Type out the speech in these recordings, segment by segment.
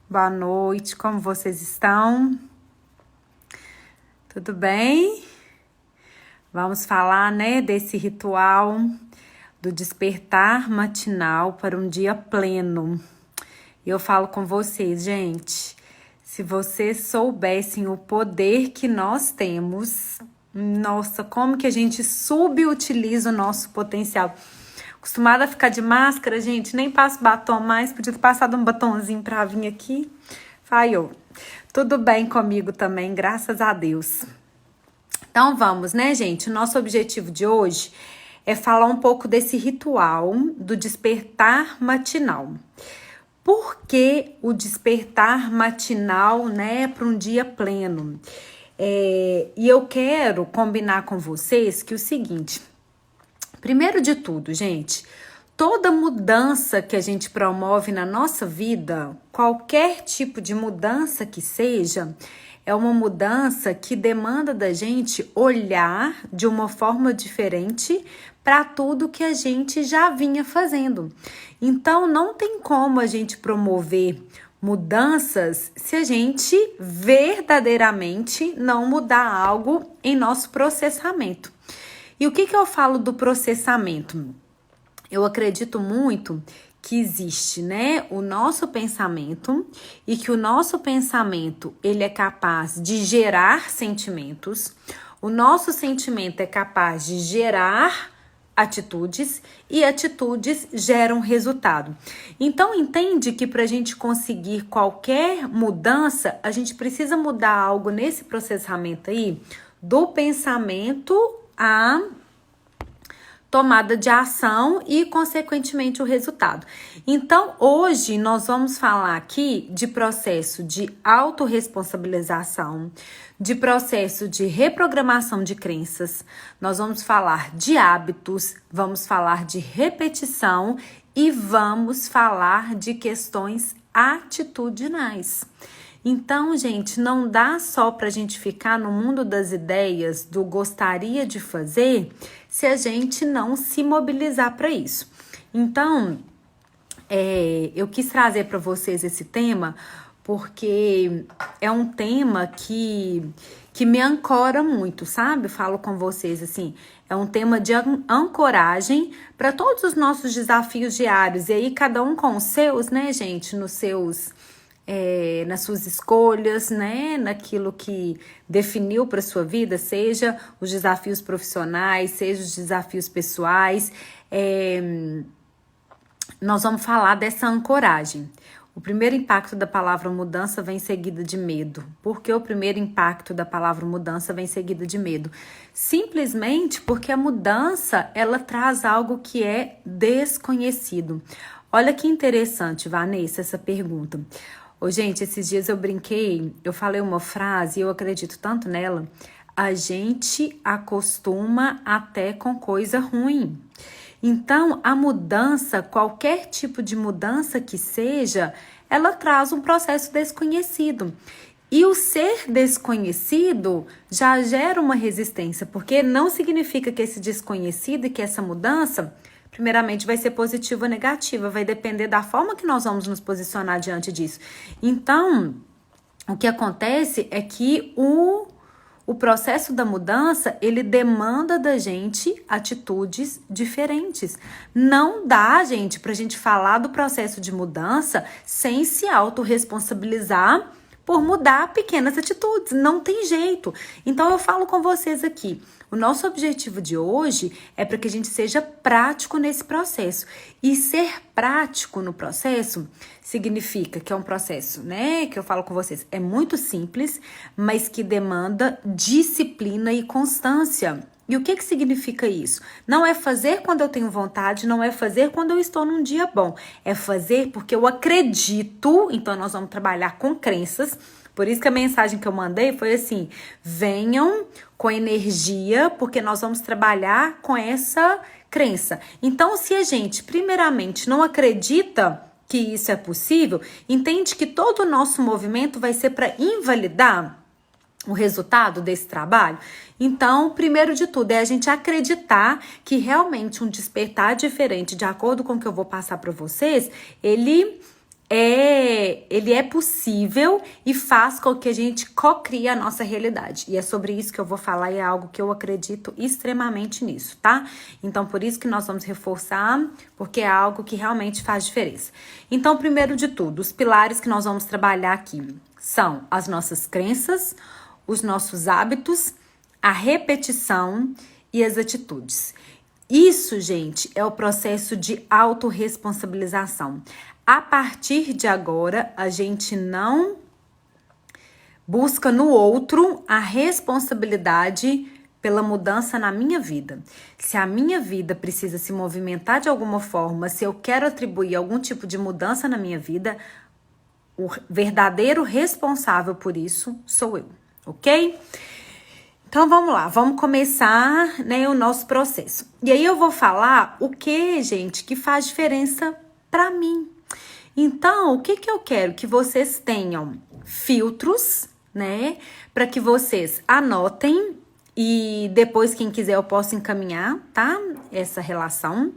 Boa noite, como vocês estão? Tudo bem? Vamos falar, né, desse ritual do despertar matinal para um dia pleno. E eu falo com vocês, gente, se vocês soubessem o poder que nós temos, nossa, como que a gente subutiliza o nosso potencial. Acostumada a ficar de máscara, gente, nem passo batom mais, podia ter passado um batonzinho pra vir aqui. Falhou. Tudo bem comigo também, graças a Deus. Então vamos, né, gente? O nosso objetivo de hoje é falar um pouco desse ritual do despertar matinal. Por que o despertar matinal, né, para um dia pleno? E eu quero combinar com vocês que o seguinte... Primeiro de tudo, gente, toda mudança que a gente promove na nossa vida, qualquer tipo de mudança que seja, é uma mudança que demanda da gente olhar de uma forma diferente para tudo que a gente já vinha fazendo. Então, não tem como a gente promover mudanças se a gente verdadeiramente não mudar algo em nosso processamento. E o que eu falo do processamento? Eu acredito muito que existe, né, o nosso pensamento e que o nosso pensamento, ele é capaz de gerar sentimentos, o nosso sentimento é capaz de gerar atitudes e atitudes geram resultado. Então, entende que para a gente conseguir qualquer mudança, a gente precisa mudar algo nesse processamento aí, do pensamento a tomada de ação e, consequentemente, o resultado. Então, hoje nós vamos falar aqui de processo de autorresponsabilização, de processo de reprogramação de crenças, nós vamos falar de hábitos, vamos falar de repetição e vamos falar de questões atitudinais. Então, gente, não dá só pra gente ficar no mundo das ideias, do gostaria de fazer, se a gente não se mobilizar para isso. Então, eu quis trazer para vocês esse tema porque é um tema que me ancora muito, sabe? Falo com vocês assim, é um tema de ancoragem para todos os nossos desafios diários. E aí, cada um com os seus, né, gente? Nas suas escolhas, né, naquilo que definiu para sua vida, seja os desafios profissionais, seja os desafios pessoais, nós vamos falar dessa ancoragem. O primeiro impacto da palavra mudança vem seguida de medo. Por que o primeiro impacto da palavra mudança vem seguida de medo? Simplesmente porque a mudança, ela traz algo que é desconhecido. Olha que interessante, Vanessa, essa pergunta. Gente, esses dias eu brinquei, eu falei uma frase e eu acredito tanto nela. A gente acostuma até com coisa ruim. Então, a mudança, qualquer tipo de mudança que seja, ela traz um processo desconhecido. E o ser desconhecido já gera uma resistência, porque não significa que esse desconhecido e que essa mudança... primeiramente, vai ser positiva ou negativa, vai depender da forma que nós vamos nos posicionar diante disso. Então, o que acontece é que o processo da mudança, ele demanda da gente atitudes diferentes. Não dá, gente, pra gente falar do processo de mudança sem se autorresponsabilizar por mudar pequenas atitudes. Não tem jeito. Então, eu falo com vocês aqui. O nosso objetivo de hoje é para que a gente seja prático nesse processo. E ser prático no processo significa que é um processo, né, que eu falo com vocês, é muito simples, mas que demanda disciplina e constância. E o que significa isso? Não é fazer quando eu tenho vontade, não é fazer quando eu estou num dia bom. É fazer porque eu acredito, então nós vamos trabalhar com crenças. Por isso que a mensagem que eu mandei foi assim, venham com energia, porque nós vamos trabalhar com essa crença. Então, se a gente, primeiramente, não acredita que isso é possível, entende que todo o nosso movimento vai ser para invalidar o resultado desse trabalho? Então, primeiro de tudo, é a gente acreditar que realmente um despertar diferente, de acordo com o que eu vou passar para vocês, ele ele é possível e faz com que a gente cocrie a nossa realidade. E é sobre isso que eu vou falar e é algo que eu acredito extremamente nisso, tá? Então, por isso que nós vamos reforçar, porque é algo que realmente faz diferença. Então, primeiro de tudo, os pilares que nós vamos trabalhar aqui são as nossas crenças, os nossos hábitos, a repetição e as atitudes. Isso, gente, é o processo de autorresponsabilização. A partir de agora, a gente não busca no outro a responsabilidade pela mudança na minha vida. Se a minha vida precisa se movimentar de alguma forma, se eu quero atribuir algum tipo de mudança na minha vida, o verdadeiro responsável por isso sou eu, ok? Então, vamos lá, vamos começar, né, o nosso processo. E aí eu vou falar o que, gente, que faz diferença para mim. Então, o que eu quero? Que vocês tenham filtros, né, para que vocês anotem e depois, quem quiser, eu posso encaminhar, tá, essa relação.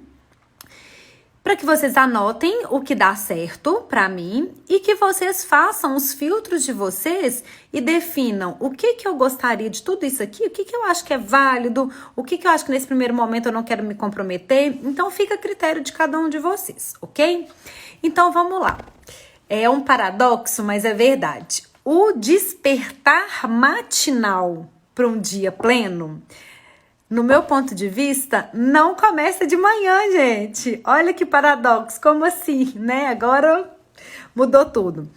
Para que vocês anotem o que dá certo para mim e que vocês façam os filtros de vocês e definam o que eu gostaria de tudo isso aqui, o que eu acho que é válido, o que eu acho que nesse primeiro momento eu não quero me comprometer. Então, fica a critério de cada um de vocês, ok? Então, vamos lá. É um paradoxo, mas é verdade. O despertar matinal para um dia pleno, no meu ponto de vista, não começa de manhã, gente. Olha que paradoxo, como assim, né? Agora mudou tudo.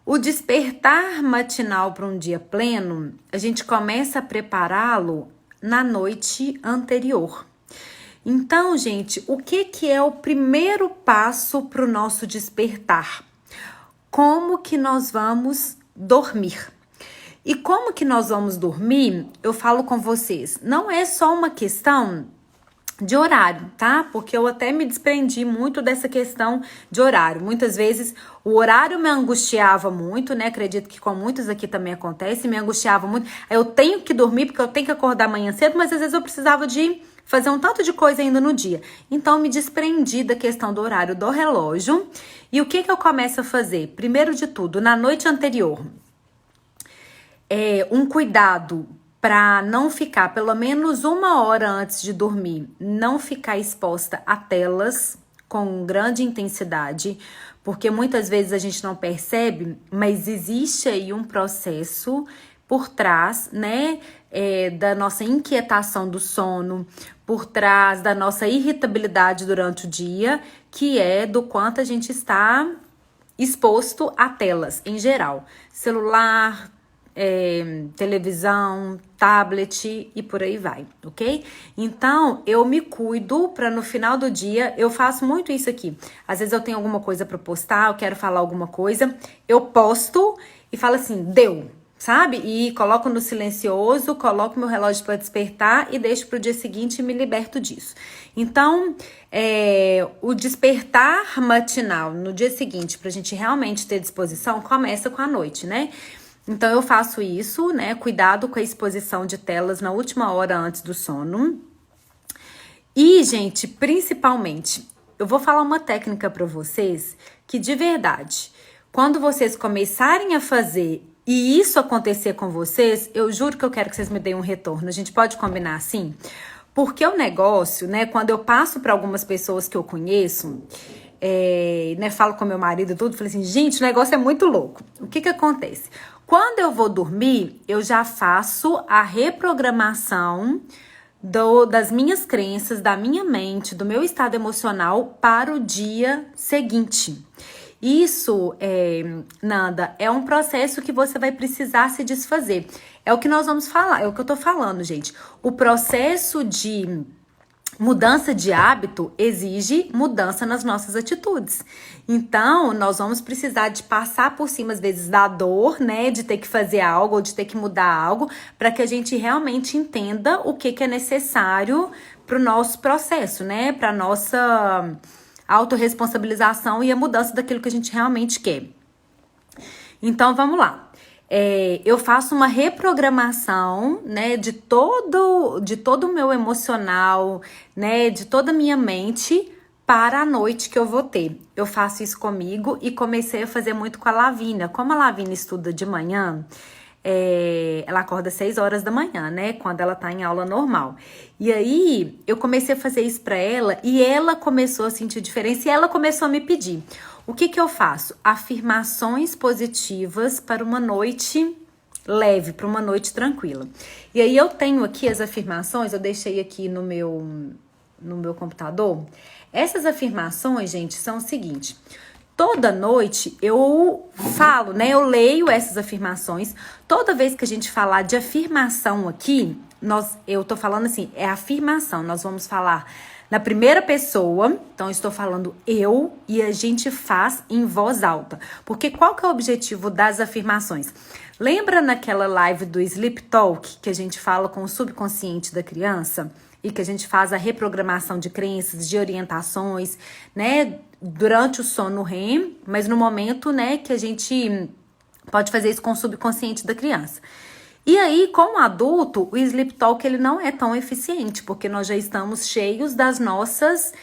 O despertar matinal para um dia pleno, a gente começa a prepará-lo na noite anterior. Então, gente, o que é o primeiro passo para o nosso despertar? Como que nós vamos dormir? E como que nós vamos dormir, eu falo com vocês, não é só uma questão de horário, tá? Porque eu até me desprendi muito dessa questão de horário. Muitas vezes o horário me angustiava muito, né? Acredito que com muitos aqui também acontece, me angustiava muito. Eu tenho que dormir porque eu tenho que acordar amanhã cedo, mas às vezes eu precisava de fazer um tanto de coisa ainda no dia. Então, me desprendi da questão do horário do relógio. E o que eu começo a fazer? Primeiro de tudo, na noite anterior, um cuidado para não ficar pelo menos 1 hora antes de dormir, não ficar exposta a telas com grande intensidade, porque muitas vezes a gente não percebe, mas existe aí um processo por trás, né, da nossa inquietação do sono, por trás da nossa irritabilidade durante o dia, que é do quanto a gente está exposto a telas em geral, celular, televisão, tablet e por aí vai, ok? Então, eu me cuido para no final do dia, eu faço muito isso aqui. Às vezes eu tenho alguma coisa para postar, eu quero falar alguma coisa, eu posto e falo assim, deu, sabe? E coloco no silencioso, coloco meu relógio para despertar e deixo pro dia seguinte e me liberto disso. Então, o despertar matinal no dia seguinte, pra gente realmente ter disposição, começa com a noite, né? Então, eu faço isso, né? Cuidado com a exposição de telas na última hora antes do sono. E, gente, principalmente, eu vou falar uma técnica para vocês que, de verdade, quando vocês começarem a fazer e isso acontecer com vocês, eu juro que eu quero que vocês me deem um retorno. A gente pode combinar assim? Porque o negócio, né? Quando eu passo para algumas pessoas que eu conheço, né, falo com meu marido e tudo, falei assim, gente, o negócio é muito louco. O que acontece? Quando eu vou dormir, eu já faço a reprogramação das minhas crenças, da minha mente, do meu estado emocional para o dia seguinte. Isso, Nanda, é um processo que você vai precisar se desfazer. É o que nós vamos falar, é o que eu tô falando, gente. O processo de mudança de hábito exige mudança nas nossas atitudes. Então, nós vamos precisar de passar por cima, às vezes, da dor, né? De ter que fazer algo ou de ter que mudar algo, para que a gente realmente entenda o que é necessário para o nosso processo, né? Para nossa autorresponsabilização e a mudança daquilo que a gente realmente quer. Então, vamos lá. Eu faço uma reprogramação, né, de todo o meu emocional, né, de toda a minha mente para a noite que eu vou ter. Eu faço isso comigo e comecei a fazer muito com a Lavínia. Como a Lavínia estuda de manhã, ela acorda 6 horas da manhã, né? Quando ela tá em aula normal. E aí, eu comecei a fazer isso pra ela e ela começou a sentir diferença e ela começou a me pedir. O que que eu faço? Afirmações positivas para uma noite leve, para uma noite tranquila. E aí, eu tenho aqui as afirmações, eu deixei aqui no meu computador. Essas afirmações, gente, são o seguinte: toda noite eu falo, né? Eu leio essas afirmações. Toda vez que a gente falar de afirmação aqui, eu tô falando assim, é afirmação. Nós vamos falar na primeira pessoa, então eu estou falando eu, e a gente faz em voz alta. Porque qual que é o objetivo das afirmações? Lembra naquela live do Sleep Talk, que a gente fala com o subconsciente da criança? E que a gente faz a reprogramação de crenças, de orientações, né, durante o sono REM, mas no momento, né, que a gente pode fazer isso com o subconsciente da criança. E aí, como adulto, o Sleep Talk ele não é tão eficiente, porque nós já estamos cheios das nossas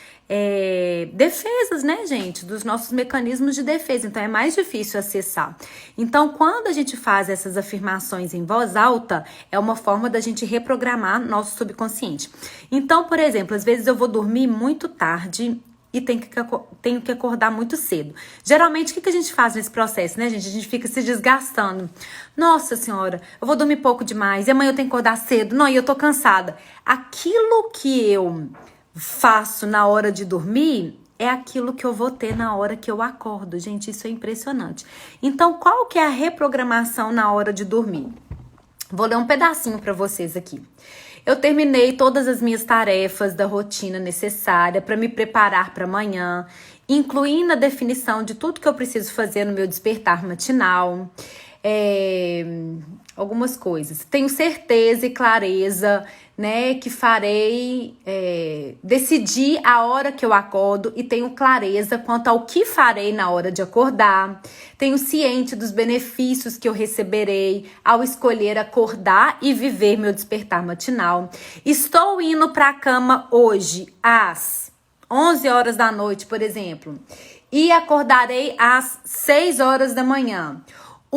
defesas, né, gente? Dos nossos mecanismos de defesa. Então, é mais difícil acessar. Então, quando a gente faz essas afirmações em voz alta, é uma forma da gente reprogramar nosso subconsciente. Então, por exemplo, às vezes eu vou dormir muito tarde e tenho que acordar muito cedo. Geralmente, o que a gente faz nesse processo, né, gente? A gente fica se desgastando. Nossa senhora, eu vou dormir pouco demais, e amanhã eu tenho que acordar cedo. Não, e eu tô cansada. Aquilo que eu faço na hora de dormir é aquilo que eu vou ter na hora que eu acordo. Gente, isso é impressionante. Então, qual que é a reprogramação na hora de dormir? Vou ler um pedacinho para vocês aqui. Eu terminei todas as minhas tarefas da rotina necessária para me preparar para amanhã, incluindo a definição de tudo que eu preciso fazer no meu despertar matinal. Algumas coisas. Tenho certeza e clareza, né, que farei, decidi a hora que eu acordo e tenho clareza quanto ao que farei na hora de acordar. Tenho ciente dos benefícios que eu receberei ao escolher acordar e viver meu despertar matinal. Estou indo para a cama hoje às 11 horas da noite, por exemplo, e acordarei às 6 horas da manhã.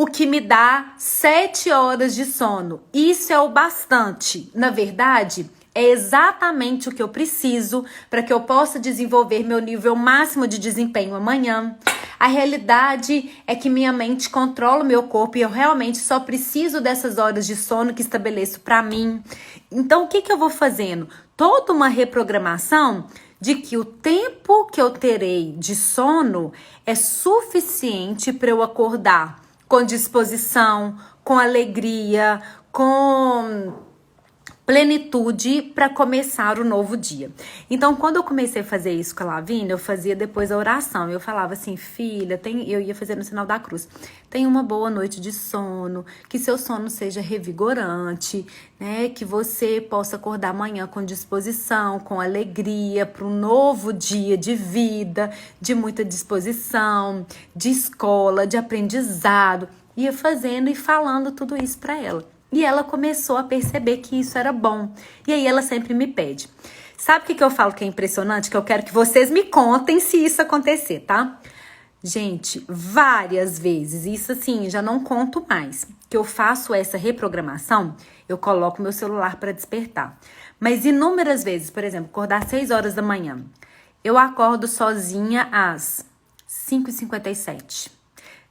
O que me dá 7 horas de sono. Isso é o bastante. Na verdade, é exatamente o que eu preciso para que eu possa desenvolver meu nível máximo de desempenho amanhã. A realidade é que minha mente controla o meu corpo e eu realmente só preciso dessas horas de sono que estabeleço para mim. Então, o que eu vou fazendo? Toda uma reprogramação de que o tempo que eu terei de sono é suficiente para eu acordar com disposição, com alegria, com plenitude para começar o novo dia. Então, quando eu comecei a fazer isso com a Lavínia, eu fazia depois a oração. Eu falava assim, filha, eu ia fazer no sinal da cruz. Tenha uma boa noite de sono, que seu sono seja revigorante, né? Que você possa acordar amanhã com disposição, com alegria para um novo dia de vida, de muita disposição, de escola, de aprendizado. Ia fazendo e falando tudo isso para ela. E ela começou a perceber que isso era bom. E aí ela sempre me pede. Sabe o que eu falo que é impressionante? Que eu quero que vocês me contem se isso acontecer, tá? Gente, várias vezes, isso assim, já não conto mais, que eu faço essa reprogramação, eu coloco meu celular para despertar. Mas inúmeras vezes, por exemplo, acordar às 6 horas da manhã, eu acordo sozinha às 5h57.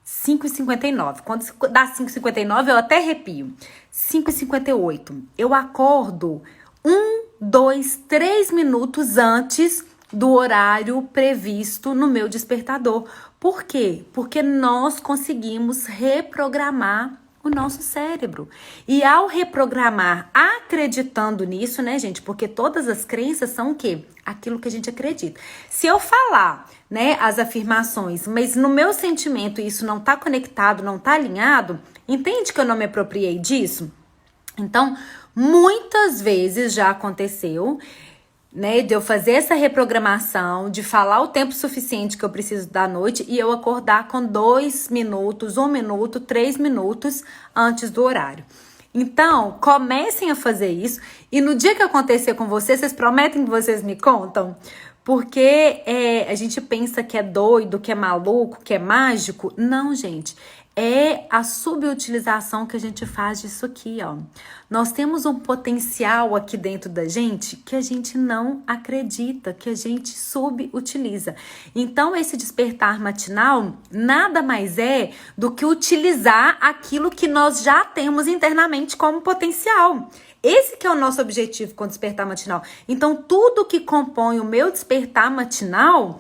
5h59. Quando dá 5h59, eu até arrepio. 5h58. Eu acordo 1, 2, 3 minutos antes do horário previsto no meu despertador. Por quê? Porque nós conseguimos reprogramar o nosso cérebro. E ao reprogramar acreditando nisso, né, gente? Porque todas as crenças são o quê? Aquilo que a gente acredita. Se eu falar, né, as afirmações, mas no meu sentimento isso não tá conectado, não tá alinhado, entende que eu não me apropriei disso? Então, muitas vezes já aconteceu, né, de eu fazer essa reprogramação, de falar o tempo suficiente que eu preciso da noite e eu acordar com 2 minutos, 1 minuto, 3 minutos antes do horário. Então, comecem a fazer isso e no dia que acontecer com vocês, vocês prometem que vocês me contam? Porque a gente pensa que é doido, que é maluco, que é mágico. Não, gente. É a subutilização que a gente faz disso aqui, ó. Nós temos um potencial aqui dentro da gente que a gente não acredita, que a gente subutiliza. Então, esse despertar matinal nada mais é do que utilizar aquilo que nós já temos internamente como potencial. Esse que é o nosso objetivo com o despertar matinal. Então, tudo que compõe o meu despertar matinal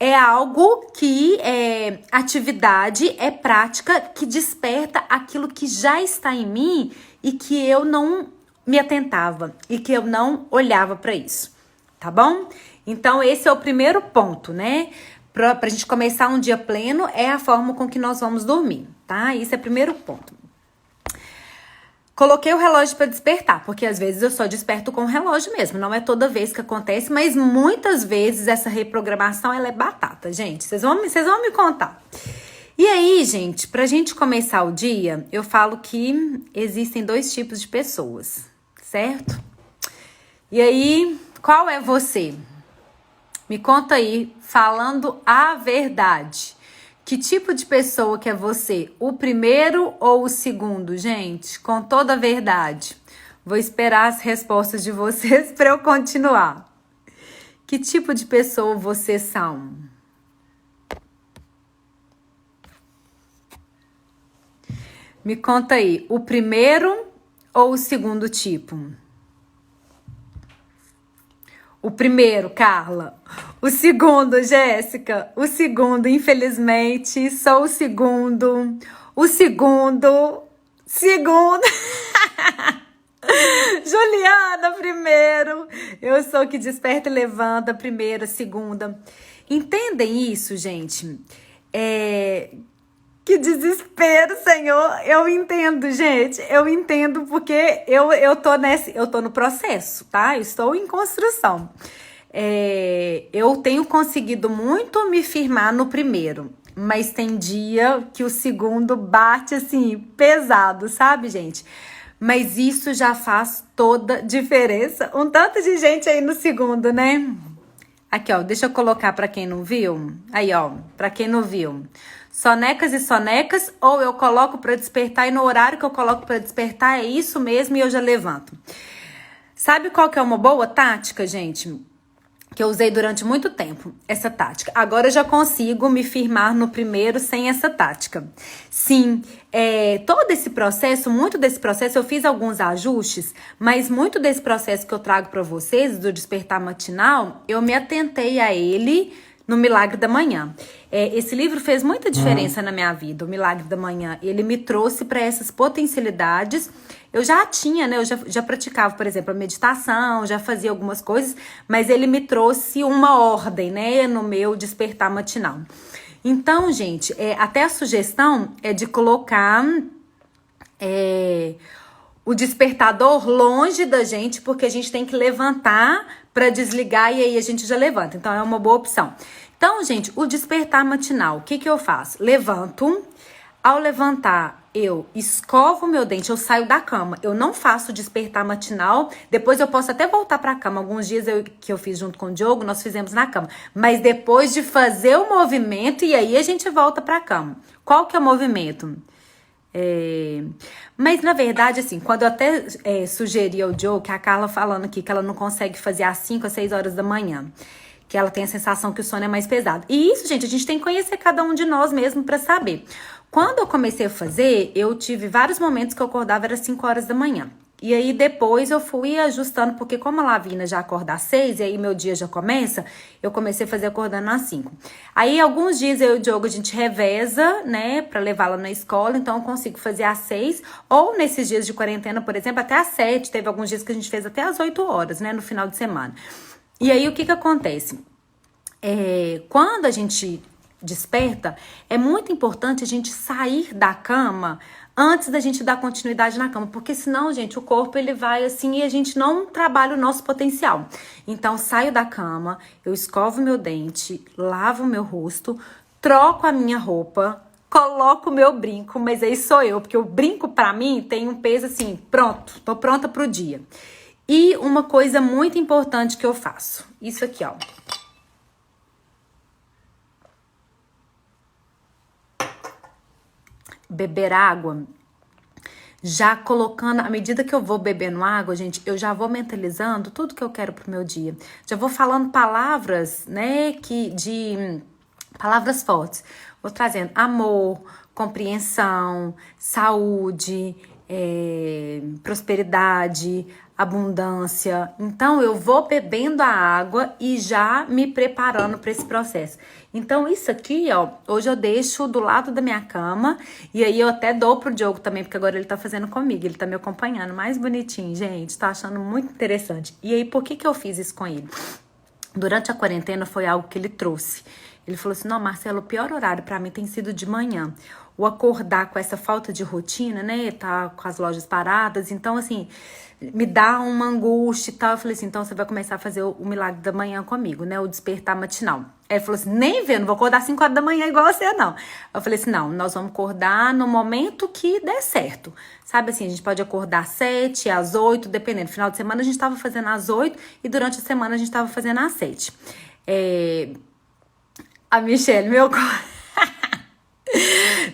é algo que é atividade, é prática, que desperta aquilo que já está em mim e que eu não me atentava e que eu não olhava para isso, tá bom? Então, esse é o primeiro ponto, né? Pra gente começar um dia pleno, é a forma com que nós vamos dormir, tá? Esse é o primeiro ponto. Coloquei o relógio para despertar, porque às vezes eu só desperto com o relógio mesmo. Não é toda vez que acontece, mas muitas vezes essa reprogramação ela é batata, gente. Vocês vão me contar. E aí, gente, pra gente começar o dia, eu falo que existem 2 tipos de pessoas, certo? E aí, qual é você? Me conta aí, falando a verdade. Que tipo de pessoa que é você? O primeiro ou o segundo, gente? Com toda a verdade. Vou esperar as respostas de vocês para eu continuar. Que tipo de pessoa vocês são? Me conta aí, o primeiro ou o segundo tipo? O primeiro, Carla. O segundo, Jéssica. O segundo, infelizmente, sou o segundo. O segundo. Juliana, primeiro. Eu sou o que desperta e levanta, primeira, segunda. Entendem isso, gente? Que desespero, Senhor. Eu entendo, gente. Eu entendo porque eu tô no processo, tá? Eu estou em construção. Eu tenho conseguido muito me firmar no primeiro, mas tem dia que o segundo bate assim, pesado, sabe, gente? Mas isso já faz toda diferença. Um tanto de gente aí no segundo, né? Aqui, ó, deixa eu colocar pra quem não viu. Aí, ó, pra quem não viu. Sonecas e sonecas, ou eu coloco pra despertar e no horário que eu coloco pra despertar é isso mesmo e eu já levanto. Sabe qual que é uma boa tática, gente? Que eu usei durante muito tempo, essa tática. Agora eu já consigo me firmar no primeiro sem essa tática. Sim, todo esse processo, muito desse processo, eu fiz alguns ajustes, mas muito desse processo que eu trago para vocês, do despertar matinal, eu me atentei a ele no Milagre da Manhã. Esse livro fez muita diferença na minha vida, o Milagre da Manhã. Ele me trouxe para essas potencialidades. Eu já tinha, né? Eu já praticava, por exemplo, a meditação, já fazia algumas coisas, mas ele me trouxe uma ordem, né? No meu despertar matinal. Então, gente, até a sugestão é de colocar o despertador longe da gente, porque a gente tem que levantar para desligar e aí a gente já levanta. Então, é uma boa opção. Então, gente, o despertar matinal, o que eu faço? Levanto. Ao levantar, eu escovo meu dente, eu saio da cama. Eu não faço despertar matinal. Depois eu posso até voltar pra cama. Alguns dias que eu fiz junto com o Diogo, nós fizemos na cama. Mas depois de fazer o movimento, e aí a gente volta pra cama. Qual que é o movimento? Mas na verdade, assim, quando eu até sugeri ao Diogo, que a Carla falando aqui que ela não consegue fazer às 5 ou 6 horas da manhã, que ela tem a sensação que o sono é mais pesado. E isso, gente, a gente tem que conhecer cada um de nós mesmo pra saber. Quando eu comecei a fazer, eu tive vários momentos que eu acordava, era 5 horas da manhã. E aí depois eu fui ajustando, porque como a Lavina já acorda às 6, e aí meu dia já começa, eu comecei a fazer acordando às 5. Aí alguns dias eu e o Diogo, a gente reveza, né, pra levá-la na escola, então eu consigo fazer às 6, ou nesses dias de quarentena, por exemplo, até às 7, teve alguns dias que a gente fez até às 8 horas, né, no final de semana. E aí o que acontece? Quando a gente desperta, é muito importante a gente sair da cama antes da gente dar continuidade na cama, porque senão, gente, o corpo ele vai assim e a gente não trabalha o nosso potencial. Então, saio da cama, eu escovo meu dente, lavo meu rosto, troco a minha roupa, coloco o meu brinco, mas aí sou eu, porque o brinco pra mim tem um peso assim, pronto, tô pronta pro dia. E uma coisa muito importante que eu faço, isso aqui, ó. beber água, já colocando, à medida que eu vou bebendo água, gente, eu já vou mentalizando tudo que eu quero pro meu dia. Já vou falando palavras, né, palavras fortes. Vou trazendo amor, compreensão, saúde, prosperidade, abundância. Então, eu vou bebendo a água e já me preparando para esse processo. Então, isso aqui, ó, hoje eu deixo do lado da minha cama e aí eu até dou pro Diogo também, porque agora ele tá fazendo comigo, ele tá me acompanhando, mais bonitinho, gente, tá achando muito interessante. E aí, por que eu fiz isso com ele? Durante a quarentena foi algo que ele trouxe. Ele falou assim, não, Marcelo, o pior horário pra mim tem sido de manhã. O acordar com essa falta de rotina, né, tá com as lojas paradas, então assim, me dá uma angústia e tal. Eu falei assim, então você vai começar a fazer o milagre da manhã comigo, né, o despertar matinal. Aí ele falou assim, nem vendo, não vou acordar às 5 horas da manhã igual você, não. Eu falei assim, não, nós vamos acordar no momento que der certo. Sabe assim, a gente pode acordar às 7, às 8, dependendo. No final de semana a gente tava fazendo às 8 e durante a semana a gente tava fazendo às 7. A Michelle,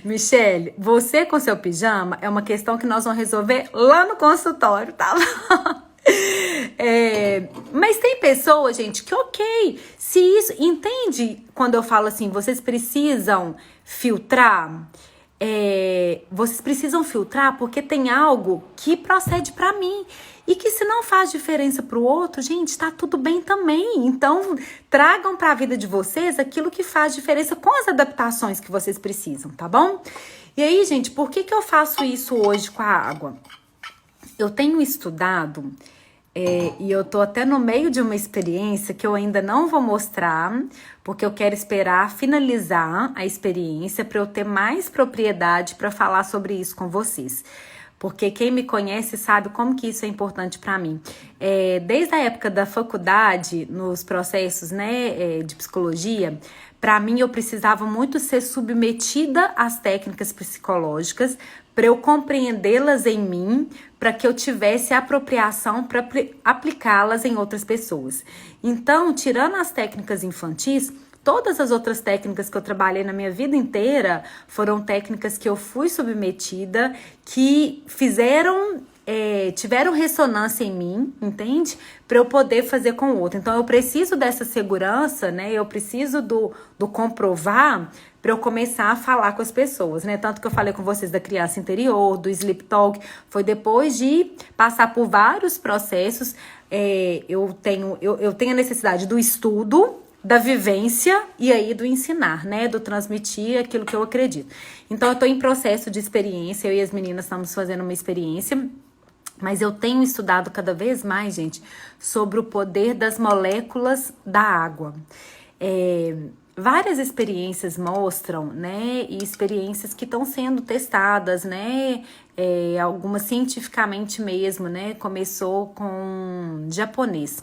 Michelle, você com seu pijama é uma questão que nós vamos resolver lá no consultório, tá bom? Mas tem pessoas, gente, que ok, se isso, entende quando eu falo assim, vocês precisam filtrar? Vocês precisam filtrar porque tem algo que procede pra mim e que se não faz diferença pro outro, gente, tá tudo bem também. Então, tragam pra vida de vocês aquilo que faz diferença com as adaptações que vocês precisam, tá bom? E aí, gente, por que eu faço isso hoje com a água? Eu tenho estudado e eu tô até no meio de uma experiência que eu ainda não vou mostrar, porque eu quero esperar finalizar a experiência para eu ter mais propriedade para falar sobre isso com vocês. Porque quem me conhece sabe como que isso é importante para mim. Desde a época da faculdade, nos processos, né, de psicologia, para mim eu precisava muito ser submetida às técnicas psicológicas para eu compreendê-las em mim, para que eu tivesse apropriação para aplicá-las em outras pessoas. Então, tirando as técnicas infantis, todas as outras técnicas que eu trabalhei na minha vida inteira foram técnicas que eu fui submetida, que tiveram ressonância em mim, entende? Para eu poder fazer com o outro. Então, eu preciso dessa segurança, né? Eu preciso do comprovar para eu começar a falar com as pessoas, né? Tanto que eu falei com vocês da criança interior, do Sleep Talk, foi depois de passar por vários processos. Eu tenho a necessidade do estudo, da vivência e aí do ensinar, né? Do transmitir aquilo que eu acredito. Então, eu tô em processo de experiência, eu e as meninas estamos fazendo uma experiência, mas eu tenho estudado cada vez mais, gente, sobre o poder das moléculas da água. Várias experiências mostram, né? E experiências que estão sendo testadas, né? Algumas cientificamente mesmo, né? Começou com japonês,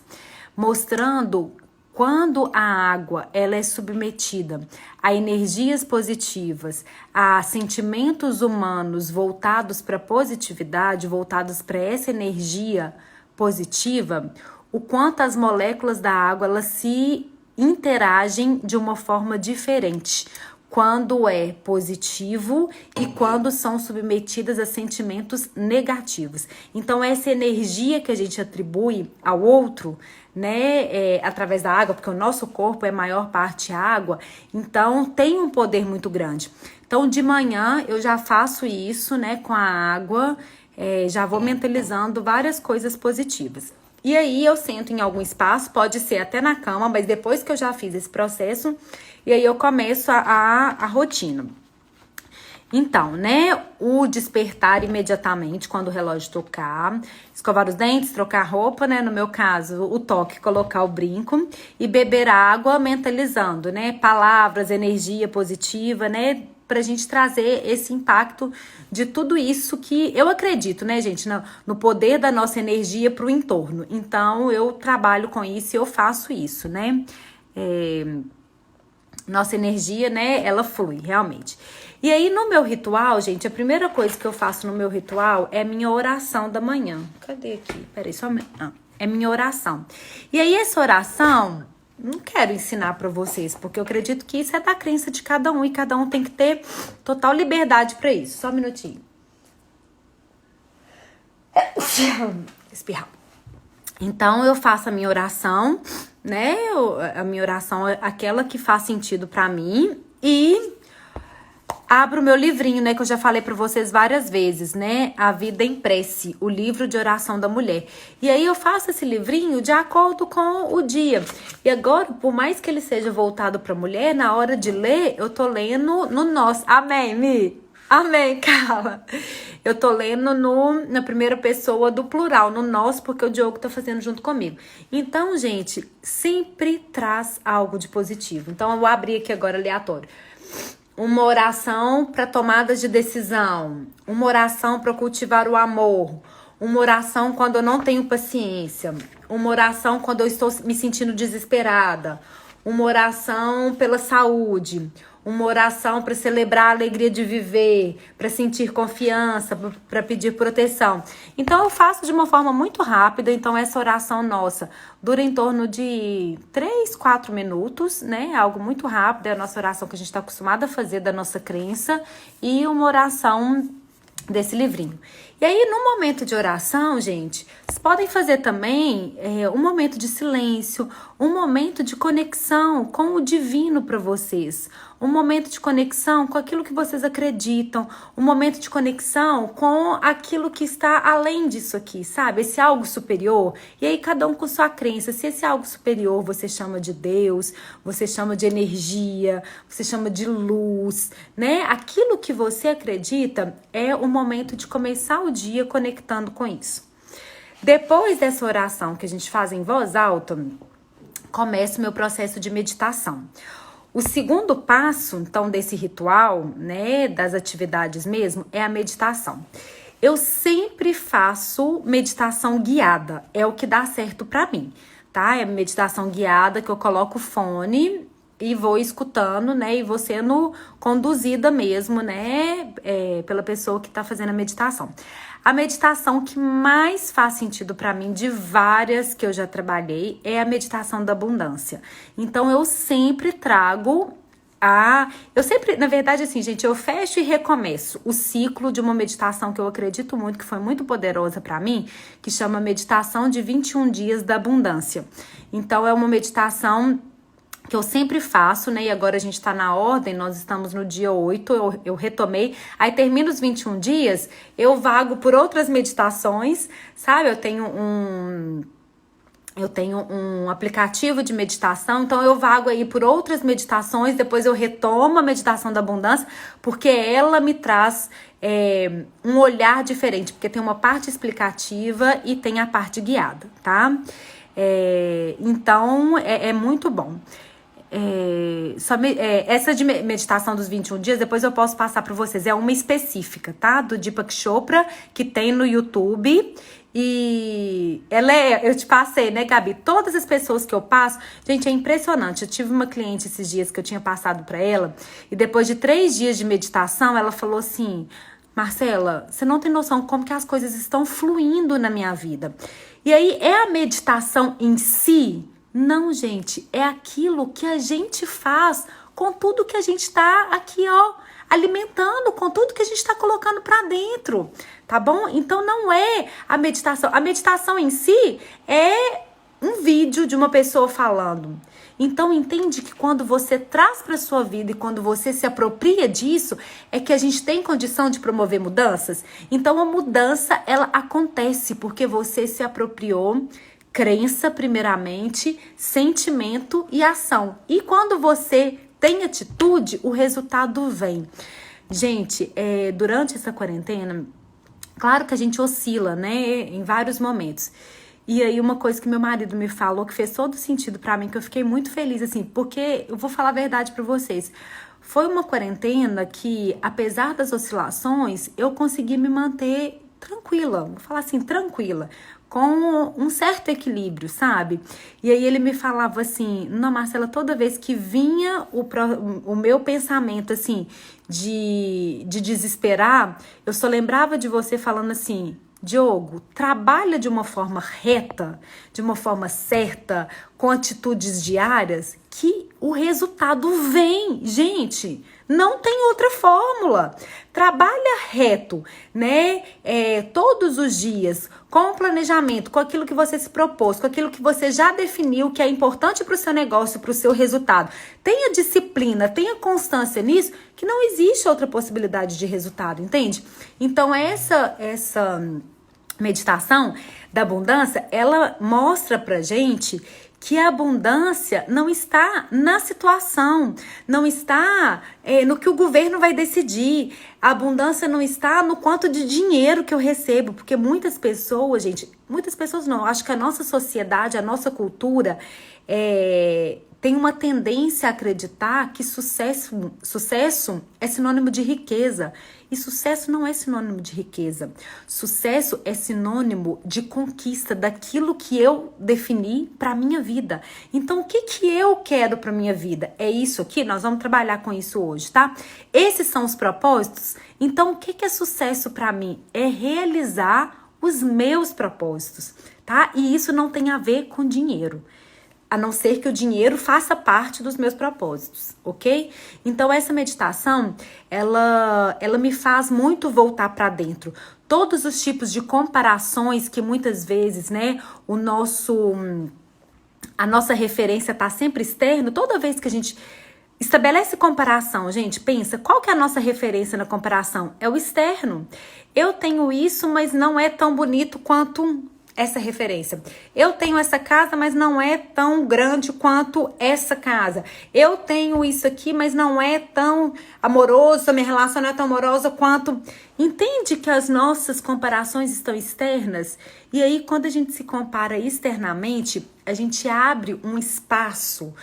mostrando quando a água ela é submetida a energias positivas, a sentimentos humanos voltados para a positividade, voltados para essa energia positiva, o quanto as moléculas da água elas se interagem de uma forma diferente quando é positivo e quando são submetidas a sentimentos negativos. Então, essa energia que a gente atribui ao outro, né, através da água, porque o nosso corpo é maior parte água, então tem um poder muito grande. Então, de manhã eu já faço isso, né, com a água, já vou mentalizando várias coisas positivas. E aí eu sento em algum espaço, pode ser até na cama, mas depois que eu já fiz esse processo, e aí eu começo a rotina. Então, né, o despertar imediatamente quando o relógio tocar, escovar os dentes, trocar roupa, né, no meu caso, o toque, colocar o brinco e beber água mentalizando, né, palavras, energia positiva, né, pra gente trazer esse impacto de tudo isso que eu acredito, né, gente, no poder da nossa energia pro entorno. Então, eu trabalho com isso e eu faço isso, né, nossa energia, né, ela flui, realmente. E aí, no meu ritual, gente, a primeira coisa que eu faço no meu ritual é minha oração da manhã. Cadê aqui? Peraí, só... é minha oração. E aí, essa oração, não quero ensinar pra vocês, porque eu acredito que isso é da crença de cada um e cada um tem que ter total liberdade pra isso. Só um minutinho. Espirrar. Então, eu faço a minha oração, né? A minha oração é aquela que faz sentido pra mim e abro o meu livrinho, né? Que eu já falei pra vocês várias vezes, né? A Vida em Prece, o livro de oração da mulher. E aí eu faço esse livrinho de acordo com o dia. E agora, por mais que ele seja voltado pra mulher, na hora de ler, eu tô lendo no nós. Amém, Mi? Amém, Carla. Eu tô lendo na primeira pessoa do plural, no nós, porque o Diogo tá fazendo junto comigo. Então, gente, sempre traz algo de positivo. Então, eu vou abrir aqui agora aleatório. Uma oração para tomadas de decisão, uma oração para cultivar o amor, uma oração quando eu não tenho paciência, uma oração quando eu estou me sentindo desesperada, uma oração pela saúde, uma oração para celebrar a alegria de viver, para sentir confiança, para pedir proteção. Então eu faço de uma forma muito rápida, então essa oração nossa dura em torno de 3, 4 minutos, né? Algo muito rápido, é a nossa oração que a gente está acostumado a fazer da nossa crença e uma oração desse livrinho. E aí, no momento de oração, gente, vocês podem fazer também um momento de silêncio, um momento de conexão com o divino para vocês, um momento de conexão com aquilo que vocês acreditam, um momento de conexão com aquilo que está além disso aqui, sabe? Esse algo superior. E aí, cada um com sua crença. Se esse algo superior você chama de Deus, você chama de energia, você chama de luz, né? Aquilo que você acredita é o momento de começar o dia conectando com isso. Depois dessa oração que a gente faz em voz alta, começa o meu processo de meditação. O segundo passo, então, desse ritual, né, das atividades mesmo, é a meditação. Eu sempre faço meditação guiada, é o que dá certo pra mim, tá? É meditação guiada que eu coloco o fone e vou escutando, né, e vou sendo conduzida mesmo, né, pela pessoa que tá fazendo a meditação. A meditação que mais faz sentido para mim, de várias que eu já trabalhei, é a meditação da abundância. Então, eu sempre trago na verdade, assim, gente, eu fecho e recomeço o ciclo de uma meditação que eu acredito muito, que foi muito poderosa para mim, que chama Meditação de 21 Dias da Abundância. Então, é uma meditação que eu sempre faço, né? E agora a gente tá na ordem, nós estamos no dia 8, eu retomei. Aí termina os 21 dias, eu vago por outras meditações, sabe? Eu tenho um aplicativo de meditação, então eu vago aí por outras meditações, depois eu retomo a meditação da abundância, porque ela me traz um olhar diferente, porque tem uma parte explicativa e tem a parte guiada, tá? Então, é muito bom. Essa de meditação dos 21 dias, depois eu posso passar para vocês. É uma específica, tá? Do Deepak Chopra, que tem no YouTube. E eu te passei, né, Gabi? Todas as pessoas que eu passo, gente, é impressionante. Eu tive uma cliente esses dias que eu tinha passado para ela, e depois de 3 dias de meditação, ela falou assim: Marcela, você não tem noção como que as coisas estão fluindo na minha vida. E aí, é a meditação em si? Não, gente, é aquilo que a gente faz com tudo que a gente tá aqui, ó, alimentando, com tudo que a gente tá colocando pra dentro, tá bom? Então não é a meditação. A meditação em si é um vídeo de uma pessoa falando. Então entende que quando você traz para sua vida e quando você se apropria disso, é que a gente tem condição de promover mudanças. Então a mudança, ela acontece porque você se apropriou. Crença, primeiramente, sentimento e ação. E quando você tem atitude, o resultado vem. Gente, durante essa quarentena, claro que a gente oscila, né, em vários momentos. E aí uma coisa que meu marido me falou, que fez todo sentido pra mim, que eu fiquei muito feliz, assim, porque eu vou falar a verdade pra vocês. Foi uma quarentena que, apesar das oscilações, eu consegui me manter tranquila, vou falar assim, tranquila, com um certo equilíbrio, sabe? E aí ele me falava assim: não, Marcela, toda vez que vinha o meu pensamento, assim, de desesperar, eu só lembrava de você falando assim: Diogo, trabalha de uma forma reta, de uma forma certa, com atitudes diárias, que o resultado vem, gente. Não tem outra fórmula. Trabalha reto, né? Todos os dias, com o planejamento, com aquilo que você se propôs, com aquilo que você já definiu que é importante para o seu negócio, para o seu resultado. Tenha disciplina, tenha constância nisso, que não existe outra possibilidade de resultado, entende? Então, essa meditação da abundância, ela mostra pra gente que a abundância não está na situação, não está no que o governo vai decidir. A abundância não está no quanto de dinheiro que eu recebo, porque muitas pessoas, gente, muitas pessoas não, acho que a nossa sociedade, a nossa cultura tem uma tendência a acreditar que sucesso é sinônimo de riqueza. E sucesso não é sinônimo de riqueza. Sucesso é sinônimo de conquista daquilo que eu defini para minha vida. Então, o que eu quero para minha vida? É isso aqui? Nós vamos trabalhar com isso hoje, tá? Esses são os propósitos. Então, o que é sucesso para mim? É realizar os meus propósitos, tá? E isso não tem a ver com dinheiro. A não ser que o dinheiro faça parte dos meus propósitos, ok? Então, essa meditação, ela me faz muito voltar para dentro. Todos os tipos de comparações que muitas vezes, né, a nossa referência tá sempre externo, toda vez que a gente estabelece comparação, gente, pensa, qual que é a nossa referência na comparação? É o externo. Eu tenho isso, mas não é tão bonito quanto essa referência. Eu tenho essa casa, mas não é tão grande quanto essa casa. Eu tenho isso aqui, mas não é tão amoroso, a minha relação não é tão amorosa quanto... Entende que as nossas comparações estão externas? E aí, quando a gente se compara externamente, a gente abre um espaço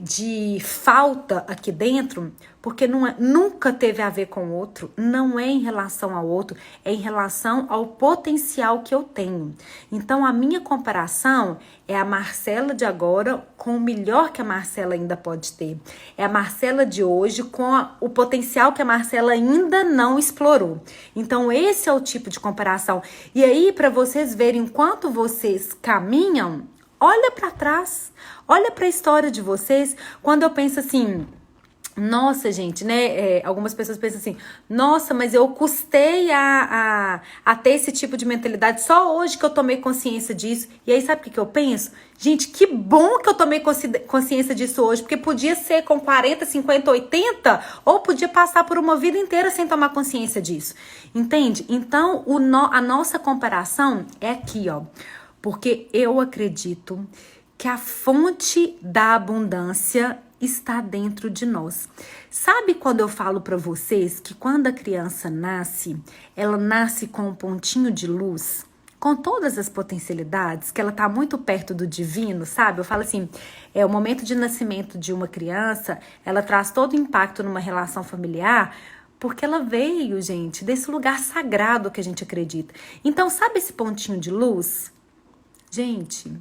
de falta aqui dentro, porque nunca teve a ver com o outro, não é em relação ao outro, é em relação ao potencial que eu tenho. Então, a minha comparação é a Marcela de agora com o melhor que a Marcela ainda pode ter. É a Marcela de hoje com o potencial que a Marcela ainda não explorou. Então, esse é o tipo de comparação. E aí, para vocês verem quanto vocês caminham, olha para trás, olha para a história de vocês. Quando eu penso assim, nossa, gente, né? Algumas pessoas pensam assim, nossa, mas eu custei a ter esse tipo de mentalidade só hoje que eu tomei consciência disso. E aí, sabe o que eu penso? Gente, que bom que eu tomei consciência disso hoje, porque podia ser com 40, 50, 80, ou podia passar por uma vida inteira sem tomar consciência disso. Entende? Então, a nossa comparação é aqui, ó. Porque eu acredito que a fonte da abundância está dentro de nós. Sabe quando eu falo para vocês que quando a criança nasce, ela nasce com um pontinho de luz, com todas as potencialidades, que ela tá muito perto do divino, sabe? Eu falo assim, o momento de nascimento de uma criança, ela traz todo o impacto numa relação familiar, porque ela veio, gente, desse lugar sagrado que a gente acredita. Então, sabe esse pontinho de luz? Gente,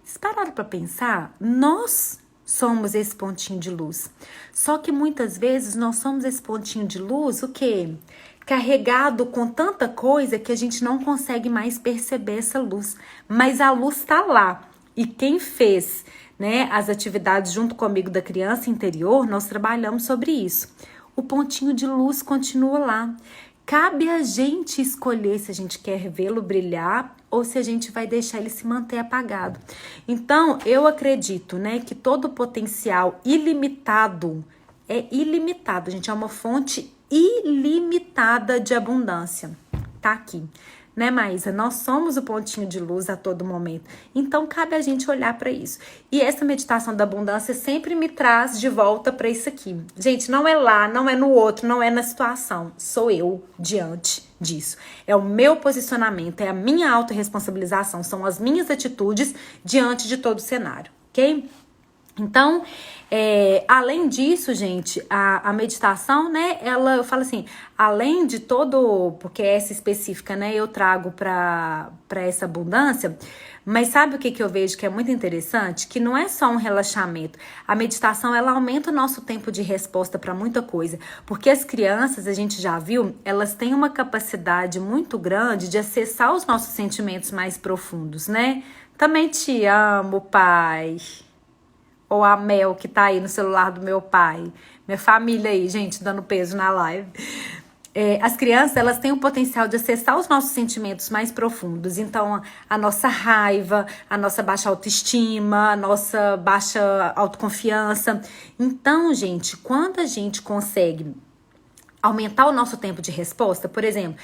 vocês pararam para pensar? Nós somos esse pontinho de luz. Só que muitas vezes nós somos esse pontinho de luz, o quê? Carregado com tanta coisa que a gente não consegue mais perceber essa luz. Mas a luz está lá. E quem fez, né, as atividades junto comigo da criança interior, nós trabalhamos sobre isso. O pontinho de luz continua lá. Cabe a gente escolher se a gente quer vê-lo brilhar ou se a gente vai deixar ele se manter apagado. Então, eu acredito, né, que todo potencial ilimitado é ilimitado, gente, é uma fonte ilimitada de abundância. Tá aqui, né, Maísa? Nós somos o pontinho de luz a todo momento. Então, cabe a gente olhar para isso. E essa meditação da abundância sempre me traz de volta para isso aqui. Gente, não é lá, não é no outro, não é na situação. Sou eu diante disso. É o meu posicionamento, é a minha autorresponsabilização, são as minhas atitudes diante de todo o cenário, ok? Então, além disso, gente, a meditação, né, eu falo assim, além de todo, porque essa específica, né, eu trago para essa abundância, mas sabe o que eu vejo que é muito interessante? Que não é só um relaxamento. A meditação, ela aumenta o nosso tempo de resposta para muita coisa, porque as crianças, a gente já viu, elas têm uma capacidade muito grande de acessar os nossos sentimentos mais profundos, né? Também te amo, pai. Ou a Mel, que tá aí no celular do meu pai. Minha família aí, gente, dando peso na live. As crianças, elas têm o potencial de acessar os nossos sentimentos mais profundos. Então, a nossa raiva, a nossa baixa autoestima, a nossa baixa autoconfiança. Então, gente, quando a gente consegue aumentar o nosso tempo de resposta, por exemplo,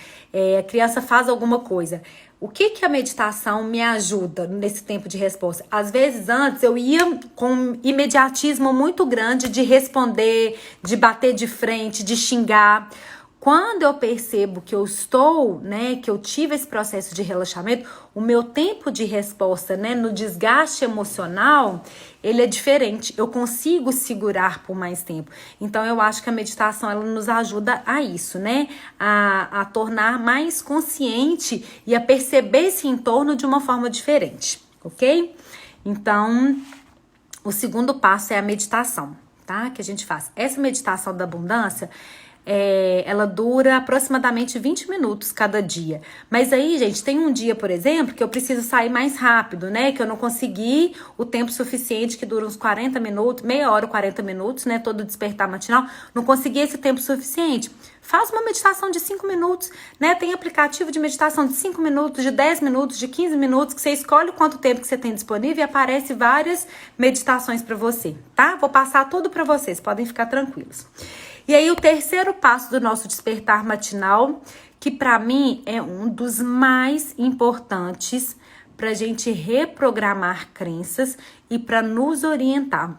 a criança faz alguma coisa. O que a meditação me ajuda nesse tempo de resposta? Às vezes, antes, eu ia com um imediatismo muito grande de responder, de bater de frente, de xingar. Quando eu percebo que eu estou, né, que eu tive esse processo de relaxamento, o meu tempo de resposta, né, no desgaste emocional, ele é diferente. Eu consigo segurar por mais tempo. Então, eu acho que a meditação, ela nos ajuda a isso, né, a tornar mais consciente e a perceber esse entorno de uma forma diferente, ok? Então, o segundo passo é a meditação, tá? Que a gente faz. Essa meditação da abundância, ela dura aproximadamente 20 minutos cada dia. Mas aí, gente, tem um dia, por exemplo, que eu preciso sair mais rápido, né? Que eu não consegui o tempo suficiente, que dura uns 40 minutos, meia hora, 40 minutos, né? Todo despertar matinal. Não consegui esse tempo suficiente. Faz uma meditação de 5 minutos, né? Tem aplicativo de meditação de 5 minutos, de 10 minutos, de 15 minutos, que você escolhe quanto tempo que você tem disponível e aparece várias meditações para você, tá? Vou passar tudo para vocês, podem ficar tranquilos. E aí, o terceiro passo do nosso despertar matinal, que para mim é um dos mais importantes para a gente reprogramar crenças e para nos orientar.